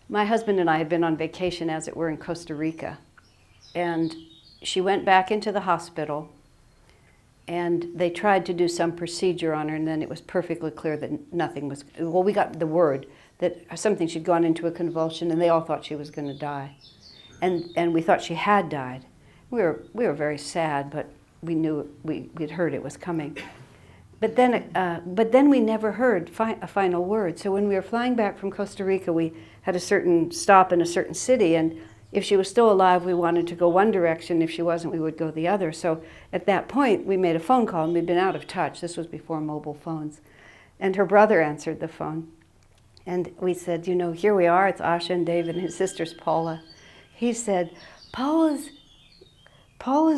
my husband and I had been on vacation, as it were, in Costa Rica. And she went back into the hospital, and they tried to do some procedure on her, and then it was perfectly clear that nothing was... Well, we got the word that something, she'd gone into a convulsion, and they all thought she was going to die. And we thought she had died. We were very sad, but we knew, we'd heard it was coming. But then we never heard a final word. So when we were flying back from Costa Rica, we had a certain stop in a certain city, and if she was still alive, we wanted to go one direction. If she wasn't, we would go the other. So at that point, we made a phone call, and we'd been out of touch. This was before mobile phones. And her brother answered the phone. And we said, here we are. It's Asha and David, and his sister's Paula. He said, Paula's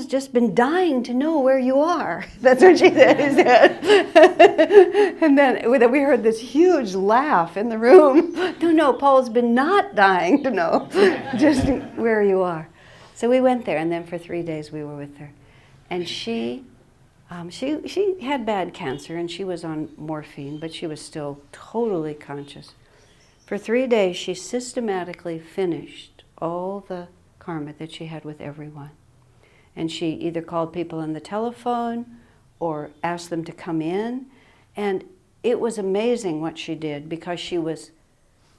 just been dying to know where you are. That's what she said. He said. And then we heard this huge laugh in the room. No, Paula's been not dying to know just where you are. So we went there, and then for 3 days we were with her. And she had bad cancer, and she was on morphine, but she was still totally conscious. For 3 days, she systematically finished all the karma that she had with everyone. And she either called people on the telephone or asked them to come in. And it was amazing what she did, because she was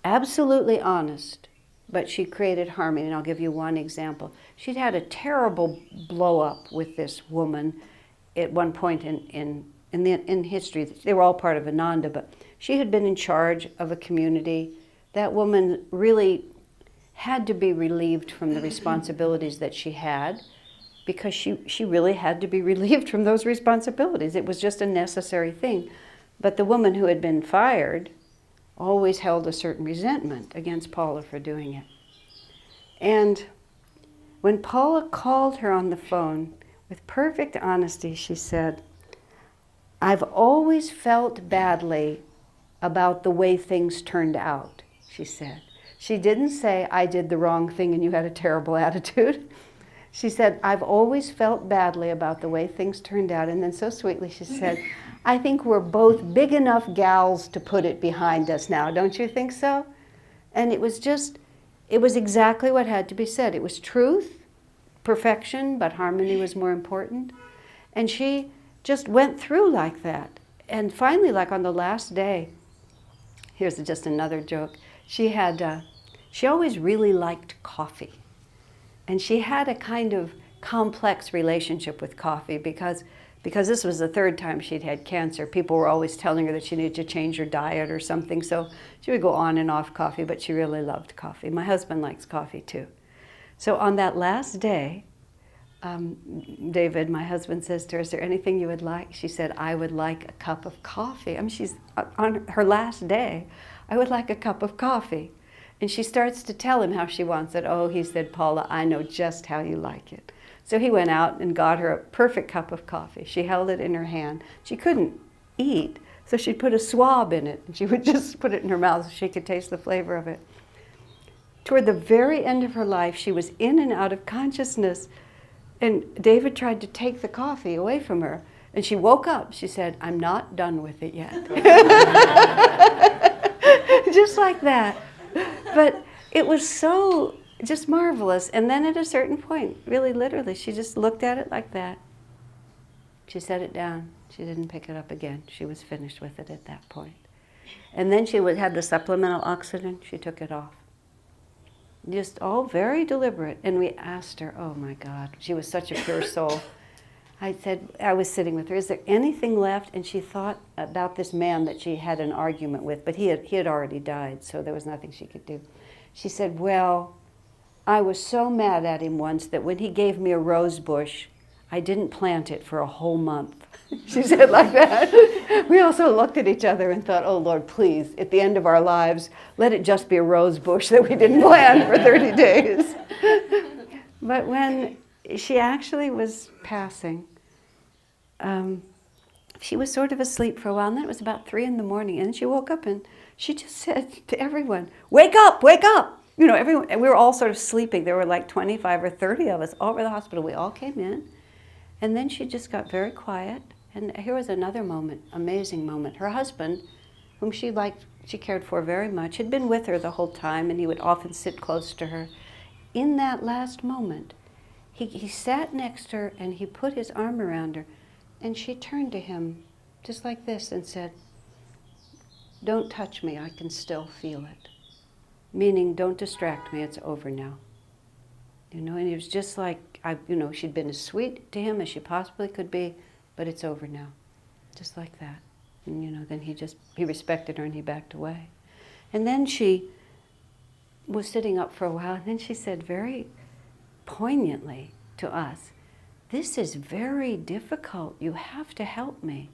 absolutely honest, but she created harmony. And I'll give you one example. She'd had a terrible blow-up with this woman at one point in history. They were all part of Ananda, but she had been in charge of a community. That woman really had to be relieved from the responsibilities that she had, because she really had to be relieved from those responsibilities. It was just a necessary thing. But the woman who had been fired always held a certain resentment against Paula for doing it. And when Paula called her on the phone, with perfect honesty, she said, I've always felt badly about the way things turned out, she said. She didn't say, I did the wrong thing and you had a terrible attitude. She said, I've always felt badly about the way things turned out. And then so sweetly she said, I think we're both big enough gals to put it behind us now. Don't you think so? And it was exactly what had to be said. It was truth, perfection, but harmony was more important. And she just went through like that. And finally, like on the last day, here's just another joke. She always really liked coffee. And she had a kind of complex relationship with coffee because this was the 3rd time she'd had cancer. People were always telling her that she needed to change her diet or something. So she would go on and off coffee, but she really loved coffee. My husband likes coffee too. So on that last day, David, my husband, says to her, is there anything you would like? She said, I would like a cup of coffee. I mean, she's on her last day. I would like a cup of coffee. And she starts to tell him how she wants it. Oh, he said, Paula, I know just how you like it. So he went out and got her a perfect cup of coffee. She held it in her hand. She couldn't eat, So she'd put a swab in it, and she would just put it in her mouth so she could taste the flavor of it. Toward the very end of her life, she was in and out of consciousness, and David tried to take the coffee away from her, and she woke up. She said, "I'm not done with it yet." Just like that. But it was so just marvelous. And then at a certain point, really literally, she just looked at it like that. She set it down. She didn't pick it up again. She was finished with it at that point. And then she had the supplemental oxygen. She took it off. Just all very deliberate. And we asked her, oh my God, she was such a pure soul. I said, I was sitting with her, is there anything left? And she thought about this man that she had an argument with, but he had already died, so there was nothing she could do. She said, well, I was so mad at him once that when he gave me a rose bush, I didn't plant it for a whole month. She said like that. We also looked at each other and thought, oh Lord, please, at the end of our lives, let it just be a rose bush that we didn't plant for 30 days. But when she actually was passing, she was sort of asleep for a while, and then it was about 3 a.m, and then she woke up and she just said to everyone, wake up, wake up! You know, everyone, we were all sort of sleeping. There were like 25 or 30 of us all over the hospital. We all came in, and then she just got very quiet. And here was another moment, amazing moment. Her husband, whom she cared for very much, had been with her the whole time, and he would often sit close to her. In that last moment, he sat next to her and he put his arm around her, and she turned to him just like this and said, don't touch me, I can still feel it. Meaning, don't distract me, it's over now. You know, and it was just like, she'd been as sweet to him as she possibly could be, but it's over now. Just like that. And then he respected her and he backed away. And then she was sitting up for a while, and then she said very poignantly to us, this is very difficult, you have to help me.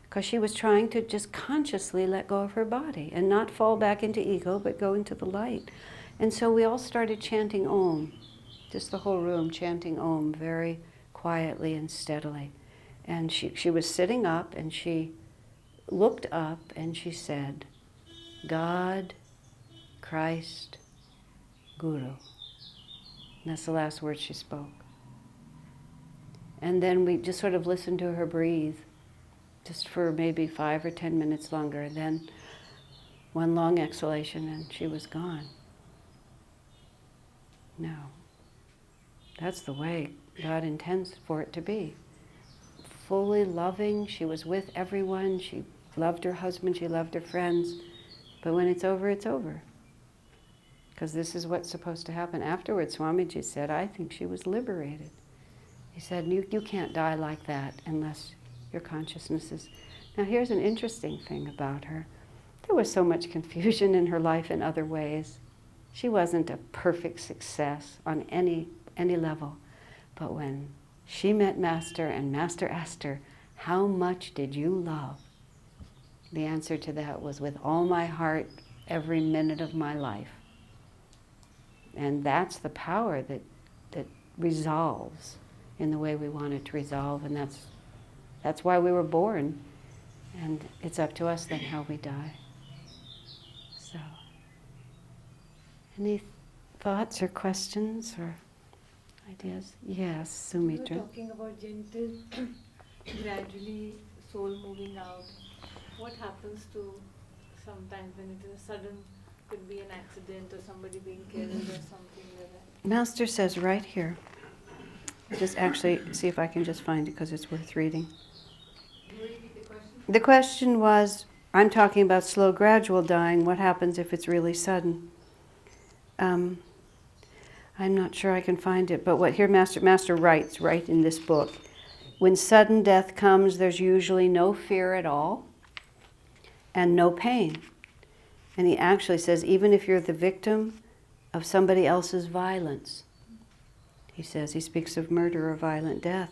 Because she was trying to just consciously let go of her body and not fall back into ego, but go into the light. And so we all started chanting Om, just the whole room chanting Om very quietly and steadily. And she was sitting up, and she looked up and she said, God, Christ, Guru. And that's the last word she spoke. And then we just sort of listened to her breathe, just for maybe 5 or 10 minutes longer, and then one long exhalation, and she was gone. Now, that's the way God intends for it to be. Fully loving, she was with everyone, she loved her husband, she loved her friends, but when it's over, it's over. Because this is what's supposed to happen. Afterwards, Swamiji said, I think she was liberated. He said, you can't die like that unless your consciousness is... Now here's an interesting thing about her. There was so much confusion in her life in other ways. She wasn't a perfect success on any level. But when she met Master and Master asked her, how much did you love? The answer to that was, with all my heart, every minute of my life. And that's the power that resolves in the way we want it to resolve, and that's why we were born, and it's up to us then how we die. So, any thoughts or questions or ideas? Yes, Sumitra. You were talking about gentle, gradually soul moving out. What happens to sometimes when it is sudden, could be an accident or somebody being killed or something like that? Master says right here. Just actually see if I can just find it, because it's worth reading. Can you repeat the question? The question was, I'm talking about slow, gradual dying. What happens if it's really sudden? I'm not sure I can find it, but what here Master writes right in this book. When sudden death comes, there's usually no fear at all and no pain. And he actually says, even if you're the victim of somebody else's violence, he says, he speaks of murder or violent death.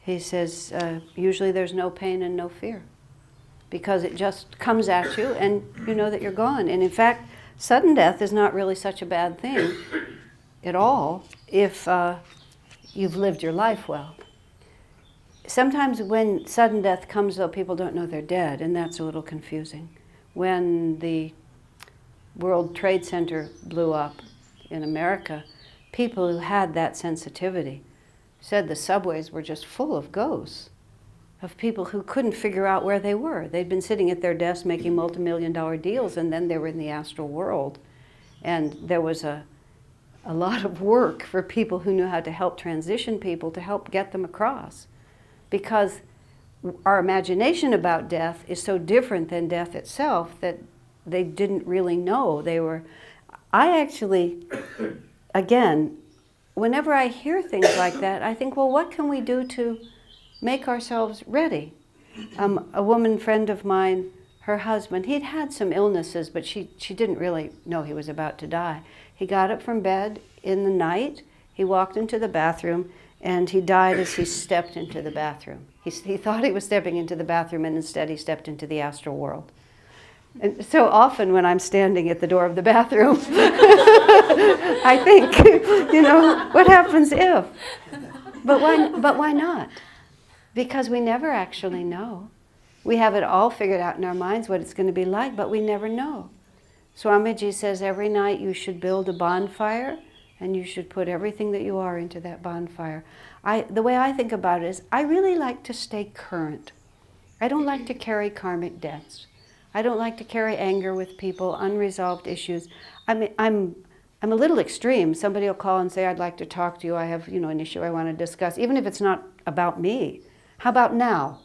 He says, usually there's no pain and no fear, because it just comes at you and you know that you're gone. And in fact, sudden death is not really such a bad thing at all if you've lived your life well. sometimes when sudden death comes, though, people don't know they're dead, and that's a little confusing. When the World Trade Center blew up in America, people who had that sensitivity said the subways were just full of ghosts, of people who couldn't figure out where they were. They'd been sitting at their desk making multi-million-dollar deals, and then they were in the astral world. And there was a lot of work for people who knew how to help transition people to help get them across. Because our imagination about death is so different than death itself that they didn't really know. I actually, again, whenever I hear things like that, I think, well, what can we do to make ourselves ready? A woman friend of mine, her husband, he'd had some illnesses, but she didn't really know he was about to die. He got up from bed in the night, he walked into the bathroom, and he died as he stepped into the bathroom. He thought he was stepping into the bathroom, and instead he stepped into the astral world. And so often when I'm standing at the door of the bathroom, I think, what happens if? But why not? Because we never actually know. We have it all figured out in our minds what it's going to be like, but we never know. Swamiji says every night you should build a bonfire and you should put everything that you are into that bonfire. The way I think about it is I really like to stay current. I don't like to carry karmic debts. I don't like to carry anger with people, unresolved issues. I'm a little extreme. Somebody will call and say, I'd like to talk to you. I have an issue I want to discuss, even if it's not about me. How about now?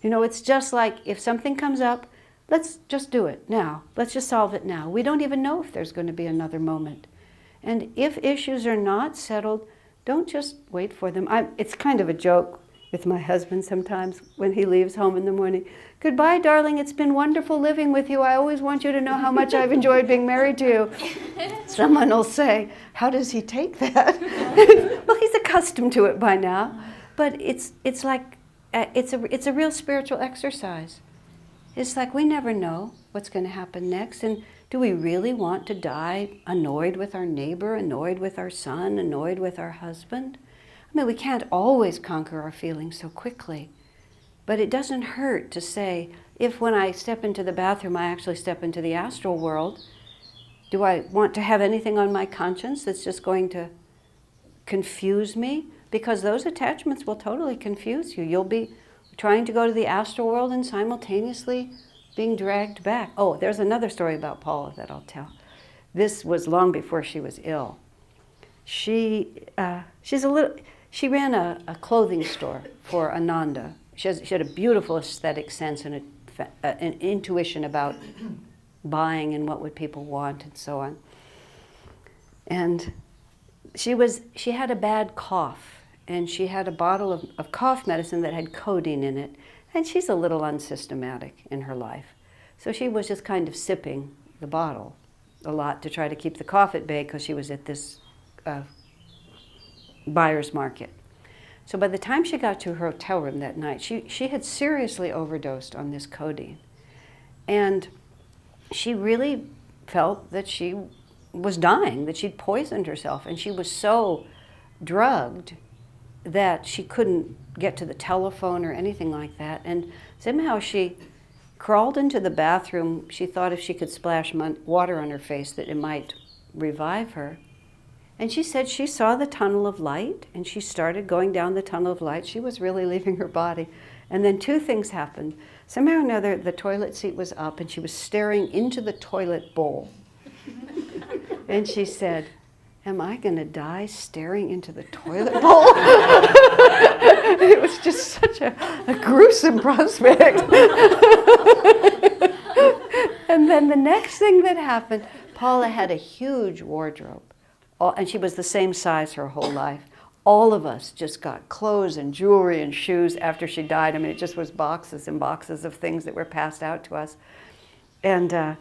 It's just like if something comes up, let's just do it now. Let's just solve it now. We don't even know if there's going to be another moment. And if issues are not settled, don't just wait for them. It's kind of a joke with my husband sometimes when he leaves home in the morning. Goodbye, darling. It's been wonderful living with you. I always want you to know how much I've enjoyed being married to you. Someone will say, how does he take that? Well, he's accustomed to it by now. But it's like, it's a real spiritual exercise. It's like we never know what's going to happen next. And do we really want to die annoyed with our neighbor, annoyed with our son, annoyed with our husband? I mean, we can't always conquer our feelings so quickly. But it doesn't hurt to say, if when I step into the bathroom, I actually step into the astral world, do I want to have anything on my conscience that's just going to confuse me? Because those attachments will totally confuse you. You'll be trying to go to the astral world and simultaneously being dragged back. Oh, there's another story about Paula that I'll tell. This was long before she was ill. She ran a clothing store for Ananda. She had a beautiful aesthetic sense and an intuition about buying and what would people want and so on. And she had a bad cough, and she had a bottle of cough medicine that had codeine in it, and she's a little unsystematic in her life. So she was just kind of sipping the bottle a lot to try to keep the cough at bay because she was at this buyer's market. So by the time she got to her hotel room that night, she had seriously overdosed on this codeine. And she really felt that she was dying, that she'd poisoned herself. And she was so drugged that she couldn't get to the telephone or anything like that. And somehow she crawled into the bathroom. She thought if she could splash water on her face that it might revive her. And she said she saw the tunnel of light, and she started going down the tunnel of light. She was really leaving her body. And then two things happened. Somehow or another, the toilet seat was up, and she was staring into the toilet bowl. And she said, am I going to die staring into the toilet bowl? It was just such a gruesome prospect. And then the next thing that happened, Paula had a huge wardrobe. And she was the same size her whole life. All of us just got clothes and jewelry and shoes after she died. I mean, it just was boxes and boxes of things that were passed out to us. And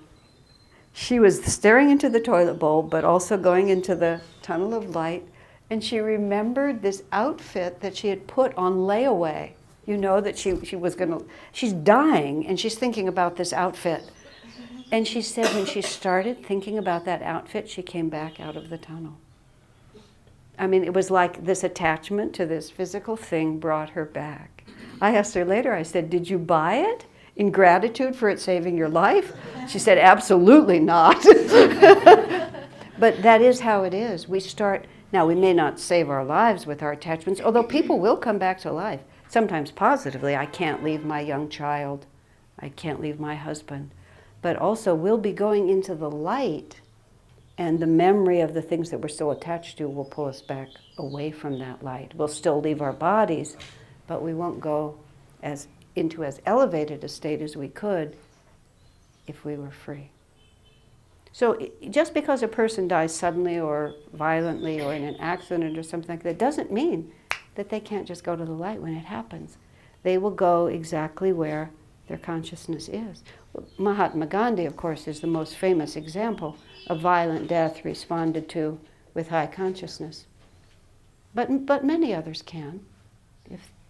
she was staring into the toilet bowl, but also going into the tunnel of light. And she remembered this outfit that she had put on layaway. You know, that she's dying, and she's thinking about this outfit. And she said when she started thinking about that outfit, she came back out of the tunnel. I mean, it was like this attachment to this physical thing brought her back. I asked her later, I said, did you buy it in gratitude for it saving your life? She said, absolutely not. But that is how it is. We start, now we may not save our lives with our attachments, although people will come back to life, sometimes positively. I can't leave my young child. I can't leave my husband. But also we'll be going into the light, and the memory of the things that we're still attached to will pull us back away from that light. We'll still leave our bodies, but we won't go into as elevated a state as we could if we were free. So just because a person dies suddenly or violently or in an accident or something like that doesn't mean that they can't just go to the light when it happens. They will go exactly where their consciousness is. Mahatma Gandhi, of course, is the most famous example of violent death responded to with high consciousness. But many others can.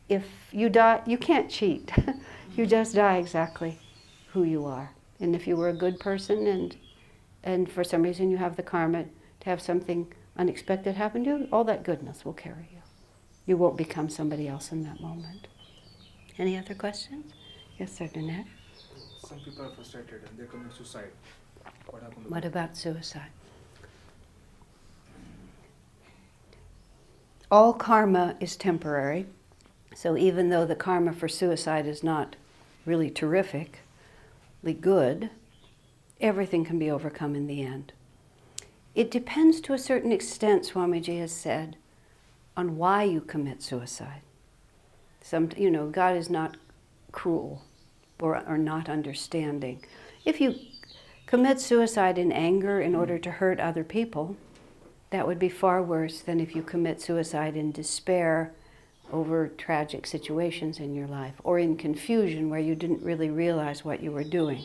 If you die, you can't cheat. You just die exactly who you are. And if you were a good person and for some reason you have the karma to have something unexpected happen to you, all that goodness will carry you. You won't become somebody else in that moment. Any other questions? Yes, sir, Dinesh. Some people are frustrated and they commit suicide. What happened to What them? about suicide? All karma is temporary. So even though the karma for suicide is not really terrifically good, everything can be overcome in the end. It depends to a certain extent, Swamiji has said, on why you commit suicide. God is not cruel or not understanding. If you commit suicide in anger in order to hurt other people, that would be far worse than if you commit suicide in despair over tragic situations in your life, or in confusion where you didn't really realize what you were doing.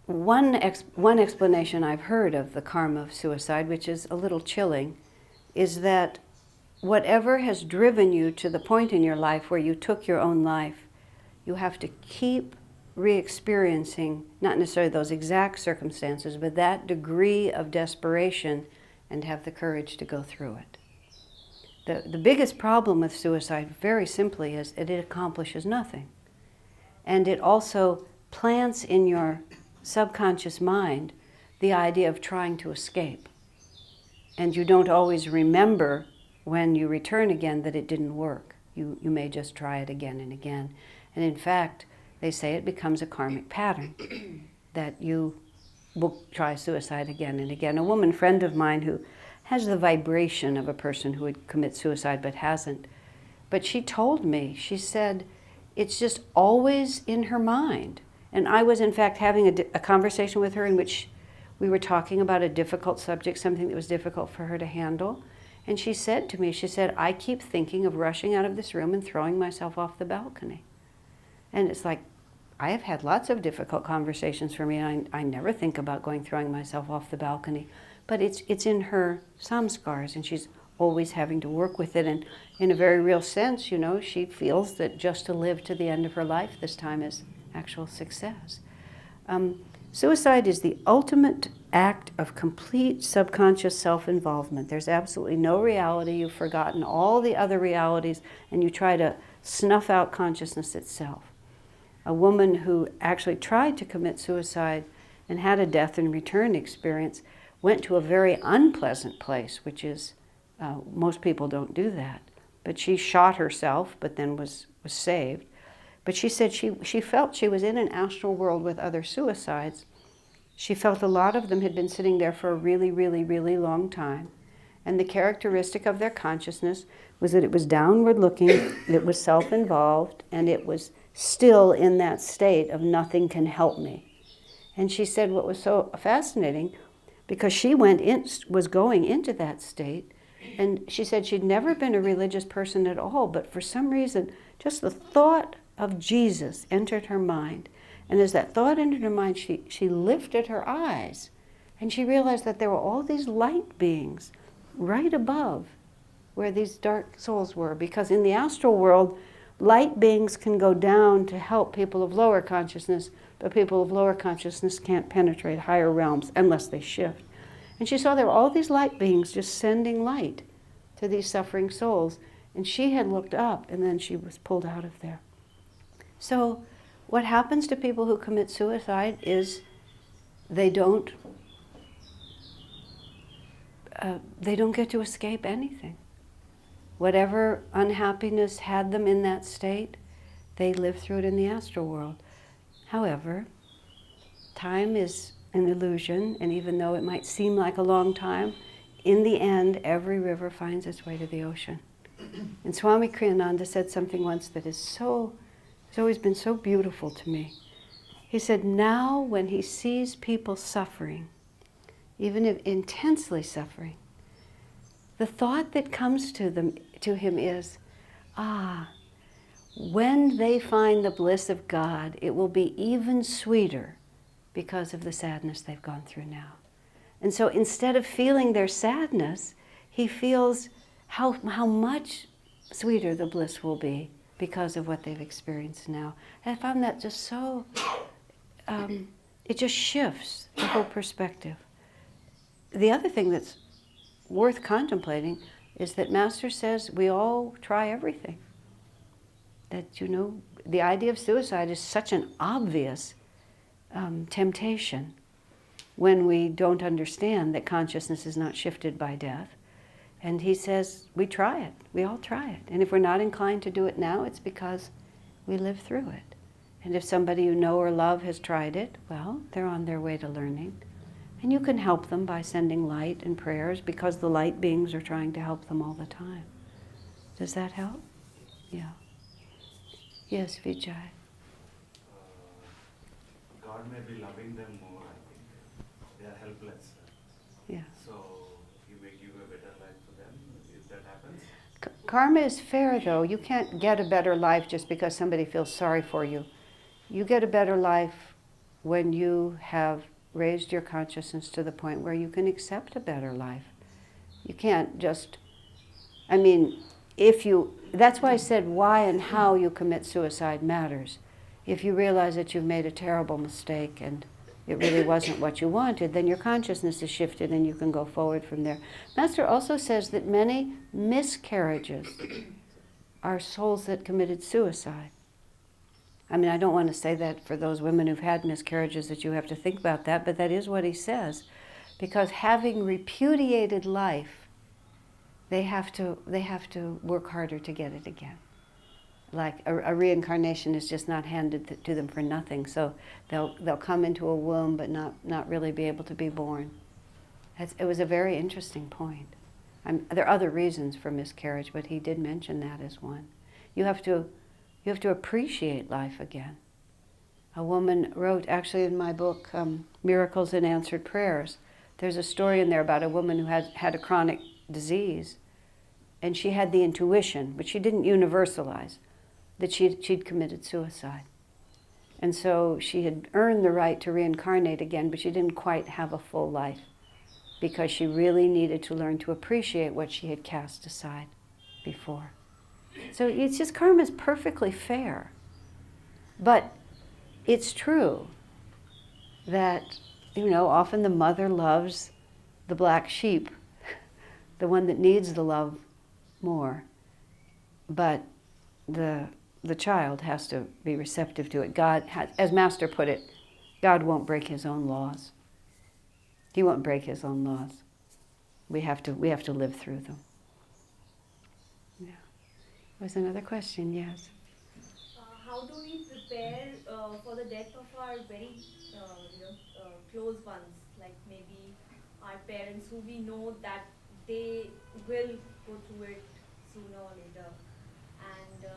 One explanation I've heard of the karma of suicide, which is a little chilling, is that whatever has driven you to the point in your life where you took your own life, you have to keep re-experiencing, not necessarily those exact circumstances, but that degree of desperation, and have the courage to go through it. The biggest problem with suicide, very simply, is that it accomplishes nothing. And it also plants in your subconscious mind the idea of trying to escape. And you don't always remember when you return again that it didn't work. You may just try it again and again. And in fact, they say it becomes a karmic pattern, that you will try suicide again and again. A woman friend of mine who has the vibration of a person who would commit suicide but hasn't. But she told me, she said, it's just always in her mind. And I was in fact having a conversation with her in which we were talking about a difficult subject, something that was difficult for her to handle. And she said to me, she said, I keep thinking of rushing out of this room and throwing myself off the balcony. And it's like, I have had lots of difficult conversations for me, and I never think about throwing myself off the balcony. But it's in her samskars, and she's always having to work with it. And in a very real sense, she feels that just to live to the end of her life this time is actual success. Suicide is the ultimate act of complete subconscious self-involvement. There's absolutely no reality. You've forgotten all the other realities, and you try to snuff out consciousness itself. A woman who actually tried to commit suicide and had a death and return experience went to a very unpleasant place, which is, most people don't do that. But she shot herself, but then was saved. But she said she felt she was in an astral world with other suicides. She felt a lot of them had been sitting there for a really, really, really long time. And the characteristic of their consciousness was that it was downward looking, it was self-involved, and it was still in that state of nothing can help me. And she said what was so fascinating, because she was going into that state, and she said she'd never been a religious person at all, but for some reason, just the thought of Jesus entered her mind. And as that thought entered her mind, she lifted her eyes, and she realized that there were all these light beings right above where these dark souls were, because in the astral world, light beings can go down to help people of lower consciousness, but people of lower consciousness can't penetrate higher realms unless they shift. And she saw there were all these light beings just sending light to these suffering souls. And she had looked up, and then she was pulled out of there. So what happens to people who commit suicide is they don't get to escape anything. Whatever unhappiness had them in that state, they live through it in the astral world. However, time is an illusion, and even though it might seem like a long time, in the end, every river finds its way to the ocean. And Swami Kriyananda said something once that has always been so beautiful to me. He said, now when he sees people suffering, even if intensely suffering, the thought that comes to him is, when they find the bliss of God, it will be even sweeter because of the sadness they've gone through now. And so instead of feeling their sadness, he feels how much sweeter the bliss will be because of what they've experienced now. And I found that just so, it just shifts the whole perspective. The other thing that's worth contemplating is that Master says we all try everything. That, the idea of suicide is such an obvious temptation when we don't understand that consciousness is not shifted by death. And he says, we try it. We all try it. And if we're not inclined to do it now, it's because we live through it. And if somebody you know or love has tried it, well, they're on their way to learning. And you can help them by sending light and prayers, because the light beings are trying to help them all the time. Does that help? Yeah. Yes, Vijay. God may be loving them more, I think. They are helpless. Yeah. So He may give a better life to them if that happens. Karma is fair, though. You can't get a better life just because somebody feels sorry for you. You get a better life when you have raised your consciousness to the point where you can accept a better life. You can't just, that's why I said why and how you commit suicide matters. If you realize that you've made a terrible mistake and it really wasn't what you wanted, then your consciousness is shifted and you can go forward from there. Master also says that many miscarriages are souls that committed suicide. I don't want to say that for those women who've had miscarriages that you have to think about that, but that is what he says. Because having repudiated life, they have to work harder to get it again. Like a reincarnation is just not handed to them for nothing. So they'll come into a womb but not really be able to be born. It was a very interesting point. There are other reasons for miscarriage, but he did mention that as one. You have to appreciate life again. A woman wrote, actually in my book, Miracles and Answered Prayers, there's a story in there about a woman who had a chronic disease, and she had the intuition, but she didn't universalize, that she'd committed suicide. And so she had earned the right to reincarnate again, but she didn't quite have a full life, because she really needed to learn to appreciate what she had cast aside before. So it's just, karma is perfectly fair. But it's true that, often the mother loves the black sheep, the one that needs the love more. But the child has to be receptive to it. God has, as Master put it, God won't break his own laws. He won't break his own laws. We have to live through them. Yeah. Was another question? Yes. How do we prepare for the death of our very close ones, like maybe our parents, who we know that they will go through it sooner or later? And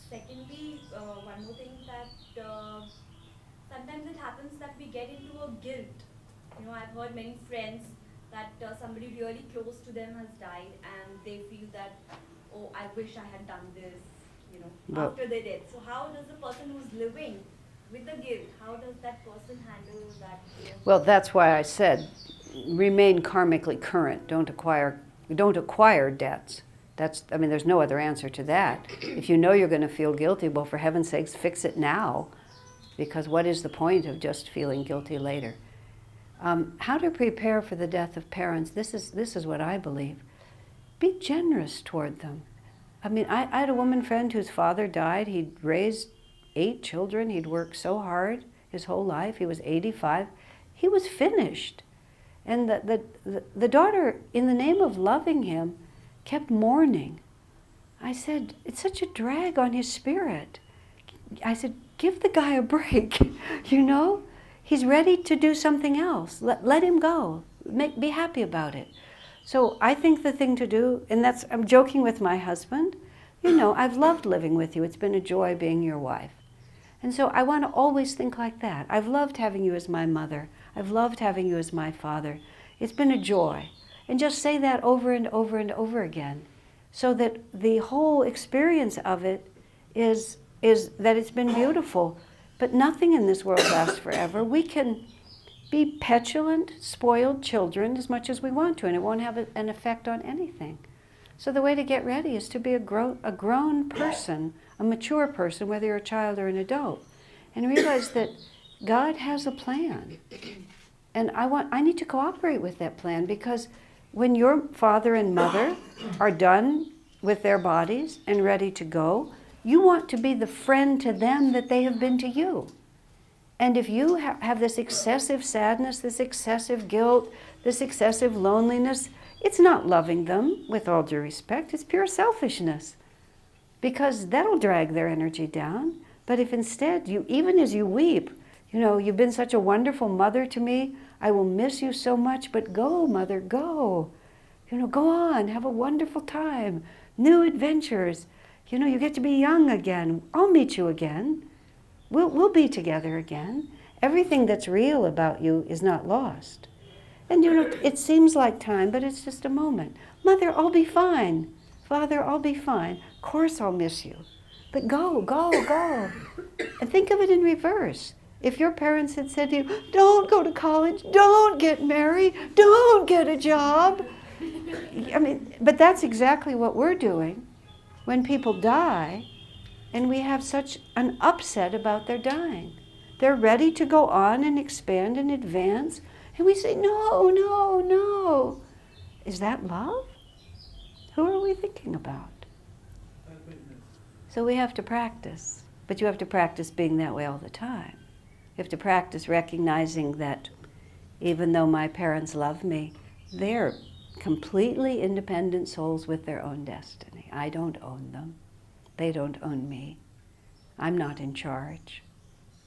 secondly, one more thing, that sometimes it happens that we get into a guilt. I've heard many friends that somebody really close to them has died and they feel that, oh, I wish I had done this, after their death. So how does the person who's living with the guilt, how does that person handle that? Well, that's why I said, remain karmically current. Don't acquire debts. There's no other answer to that. If you know you're going to feel guilty, well, for heaven's sakes, fix it now. Because what is the point of just feeling guilty later? How to prepare for the death of parents, this is what I believe. Be generous toward them. I mean, I had a woman friend whose father died. He'd raised 8 children. He'd worked so hard his whole life. He was 85. He was finished. And the daughter, in the name of loving him, kept mourning. I said, it's such a drag on his spirit. I said, give the guy a break, you know? He's ready to do something else. Let him go. Be happy about it. So I think the thing to do, and I'm joking with my husband, you know, I've loved living with you. It's been a joy being your wife. And so I want to always think like that. I've loved having you as my mother. I've loved having you as my father. It's been a joy. And just say that over and over and over again, so that the whole experience of it is that it's been beautiful. But nothing in this world lasts forever. We can be petulant, spoiled children as much as we want to, and it won't have an effect on anything. So the way to get ready is to be a grown person, a mature person, whether you're a child or an adult, and realize that God has a plan. And I need to cooperate with that plan, because when your father and mother are done with their bodies and ready to go, you want to be the friend to them that they have been to you. And if you have this excessive sadness, this excessive guilt, this excessive loneliness, it's not loving them, with all due respect. It's pure selfishness, because that'll drag their energy down. But if instead, even as you weep, you know, you've been such a wonderful mother to me, I will miss you so much, but go, mother, go. You know, go on, have a wonderful time, new adventures. You know, you get to be young again. I'll meet you again. We'll be together again. Everything that's real about you is not lost. And you know, it seems like time, but it's just a moment. Mother, I'll be fine. Father, I'll be fine. Of course I'll miss you. But go, go, go. And think of it in reverse. If your parents had said to you, don't go to college, don't get married, don't get a job. I mean, but that's exactly what we're doing when people die, and we have such an upset about their dying. They're ready to go on and expand and advance, and we say, no, no, no. Is that love? Who are we thinking about? So we have to practice, but you have to practice being that way all the time. You have to practice recognizing that even though my parents love me, they're completely independent souls with their own destiny. I don't own them. They don't own me. I'm not in charge.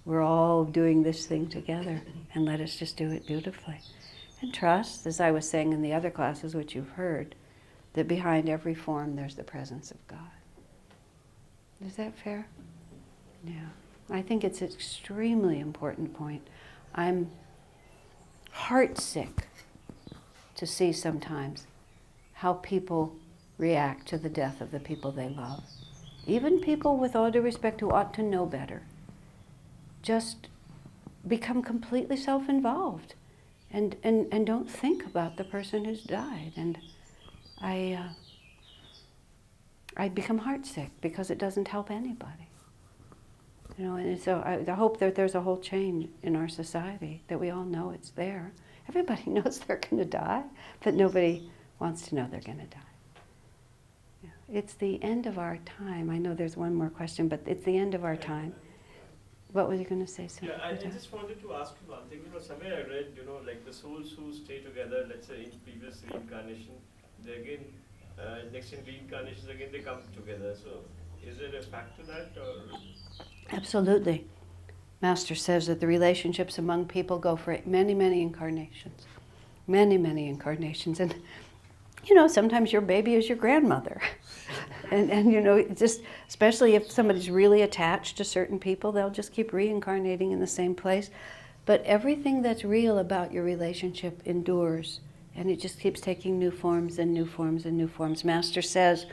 We're all doing this thing together, and let us just do it beautifully. And trust, as I was saying in the other classes, which you've heard, that behind every form there's the presence of God. Is that fair? Yeah. I think it's an extremely important point. I'm heartsick to see sometimes how people react to the death of the people they love. Even people, with all due respect, who ought to know better, just become completely self-involved and don't think about the person who's died. And I become heartsick because it doesn't help anybody. You know, and so I hope that there's a whole change in our society, that we all know it's there. Everybody knows they're going to die, but nobody wants to know they're going to die. Yeah. It's the end of our time. I know there's one more question, but it's the end of our time. What were you going to say, sir? Yeah, I just wanted to ask you one thing. You know, somewhere I read, you know, like the souls who stay together, let's say in previous reincarnation, they again, next in reincarnations again, they come together. So is there a fact to that? Or? Absolutely. Master says that the relationships among people go for many, many incarnations. Many, many incarnations. And, you know, sometimes your baby is your grandmother. and you know, just, especially if somebody's really attached to certain people, they'll just keep reincarnating in the same place. But everything that's real about your relationship endures. And it just keeps taking new forms and new forms and new forms. Master says,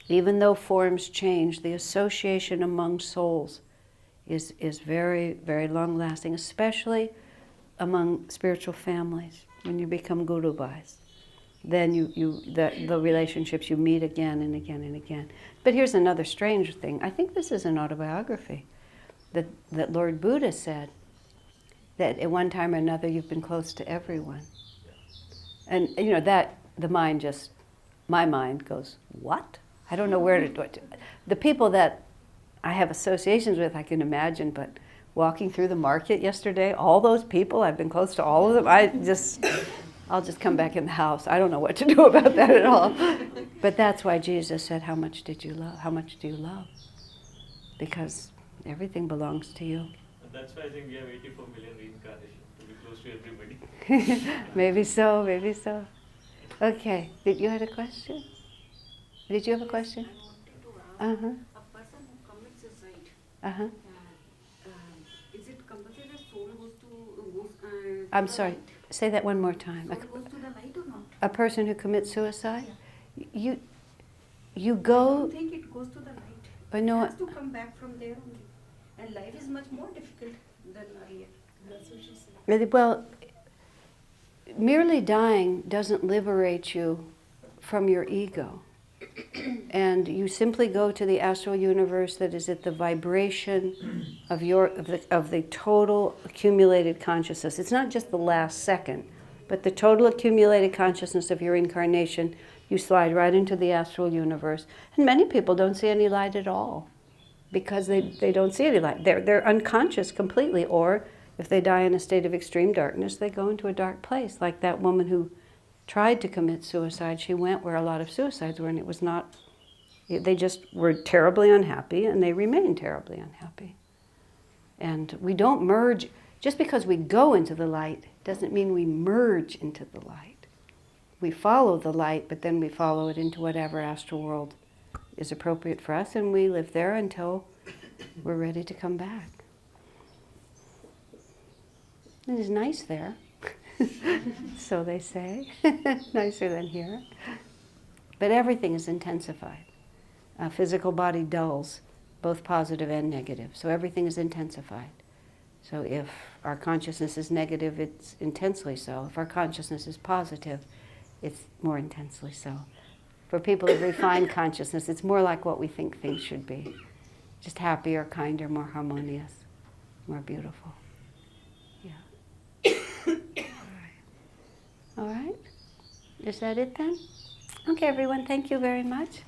even though forms change, the association among souls is very, very long-lasting, especially among spiritual families. When you become gurubhais, then the relationships, you meet again and again and again. But here's another strange thing. I think this is an autobiography that Lord Buddha said that at one time or another you've been close to everyone. And you know, that my mind goes, what? I don't know where to do it. The people that I have associations with, I can imagine, but walking through the market yesterday, all those people, I've been close to all of them, I'll just come back in the house. I don't know what to do about that at all. But that's why Jesus said, how much did you love? How much do you love? Because everything belongs to you. And that's why I think we have 84 million reincarnations, to be close to everybody. Maybe so, maybe so. Okay, did you have a question? Did you have a question? I wanted to ask, Uh-huh, a person who commits suicide, uh-huh. is it compulsory that soul goes I'm to the sorry, light? say that one more time. Soul goes to the light or not? A person who commits suicide? You I go, don't think it goes to the light. but no, It has to come back from there only. And life is much more difficult than earlier. That's what she said. well, merely dying doesn't liberate you from your ego. And you simply go to the astral universe that is at the vibration of the total accumulated consciousness. It's not just the last second, but the total accumulated consciousness of your incarnation. You slide right into the astral universe. And many people don't see any light at all because they don't see any light. They're unconscious completely, or if they die in a state of extreme darkness, they go into a dark place, like that woman who tried to commit suicide. She went where a lot of suicides were, and it was not, they just were terribly unhappy, and they remained terribly unhappy. And we don't merge, just because we go into the light doesn't mean we merge into the light. We follow the light, but then we follow it into whatever astral world is appropriate for us, and we live there until we're ready to come back. It is nice there. So they say, nicer than here. But everything is intensified. A physical body dulls, both positive and negative. So everything is intensified. So if our consciousness is negative, it's intensely so. If our consciousness is positive, it's more intensely so. For people of refined consciousness, it's more like what we think things should be. Just happier, kinder, more harmonious, more beautiful. All right? Is that it then? Okay, everyone, thank you very much.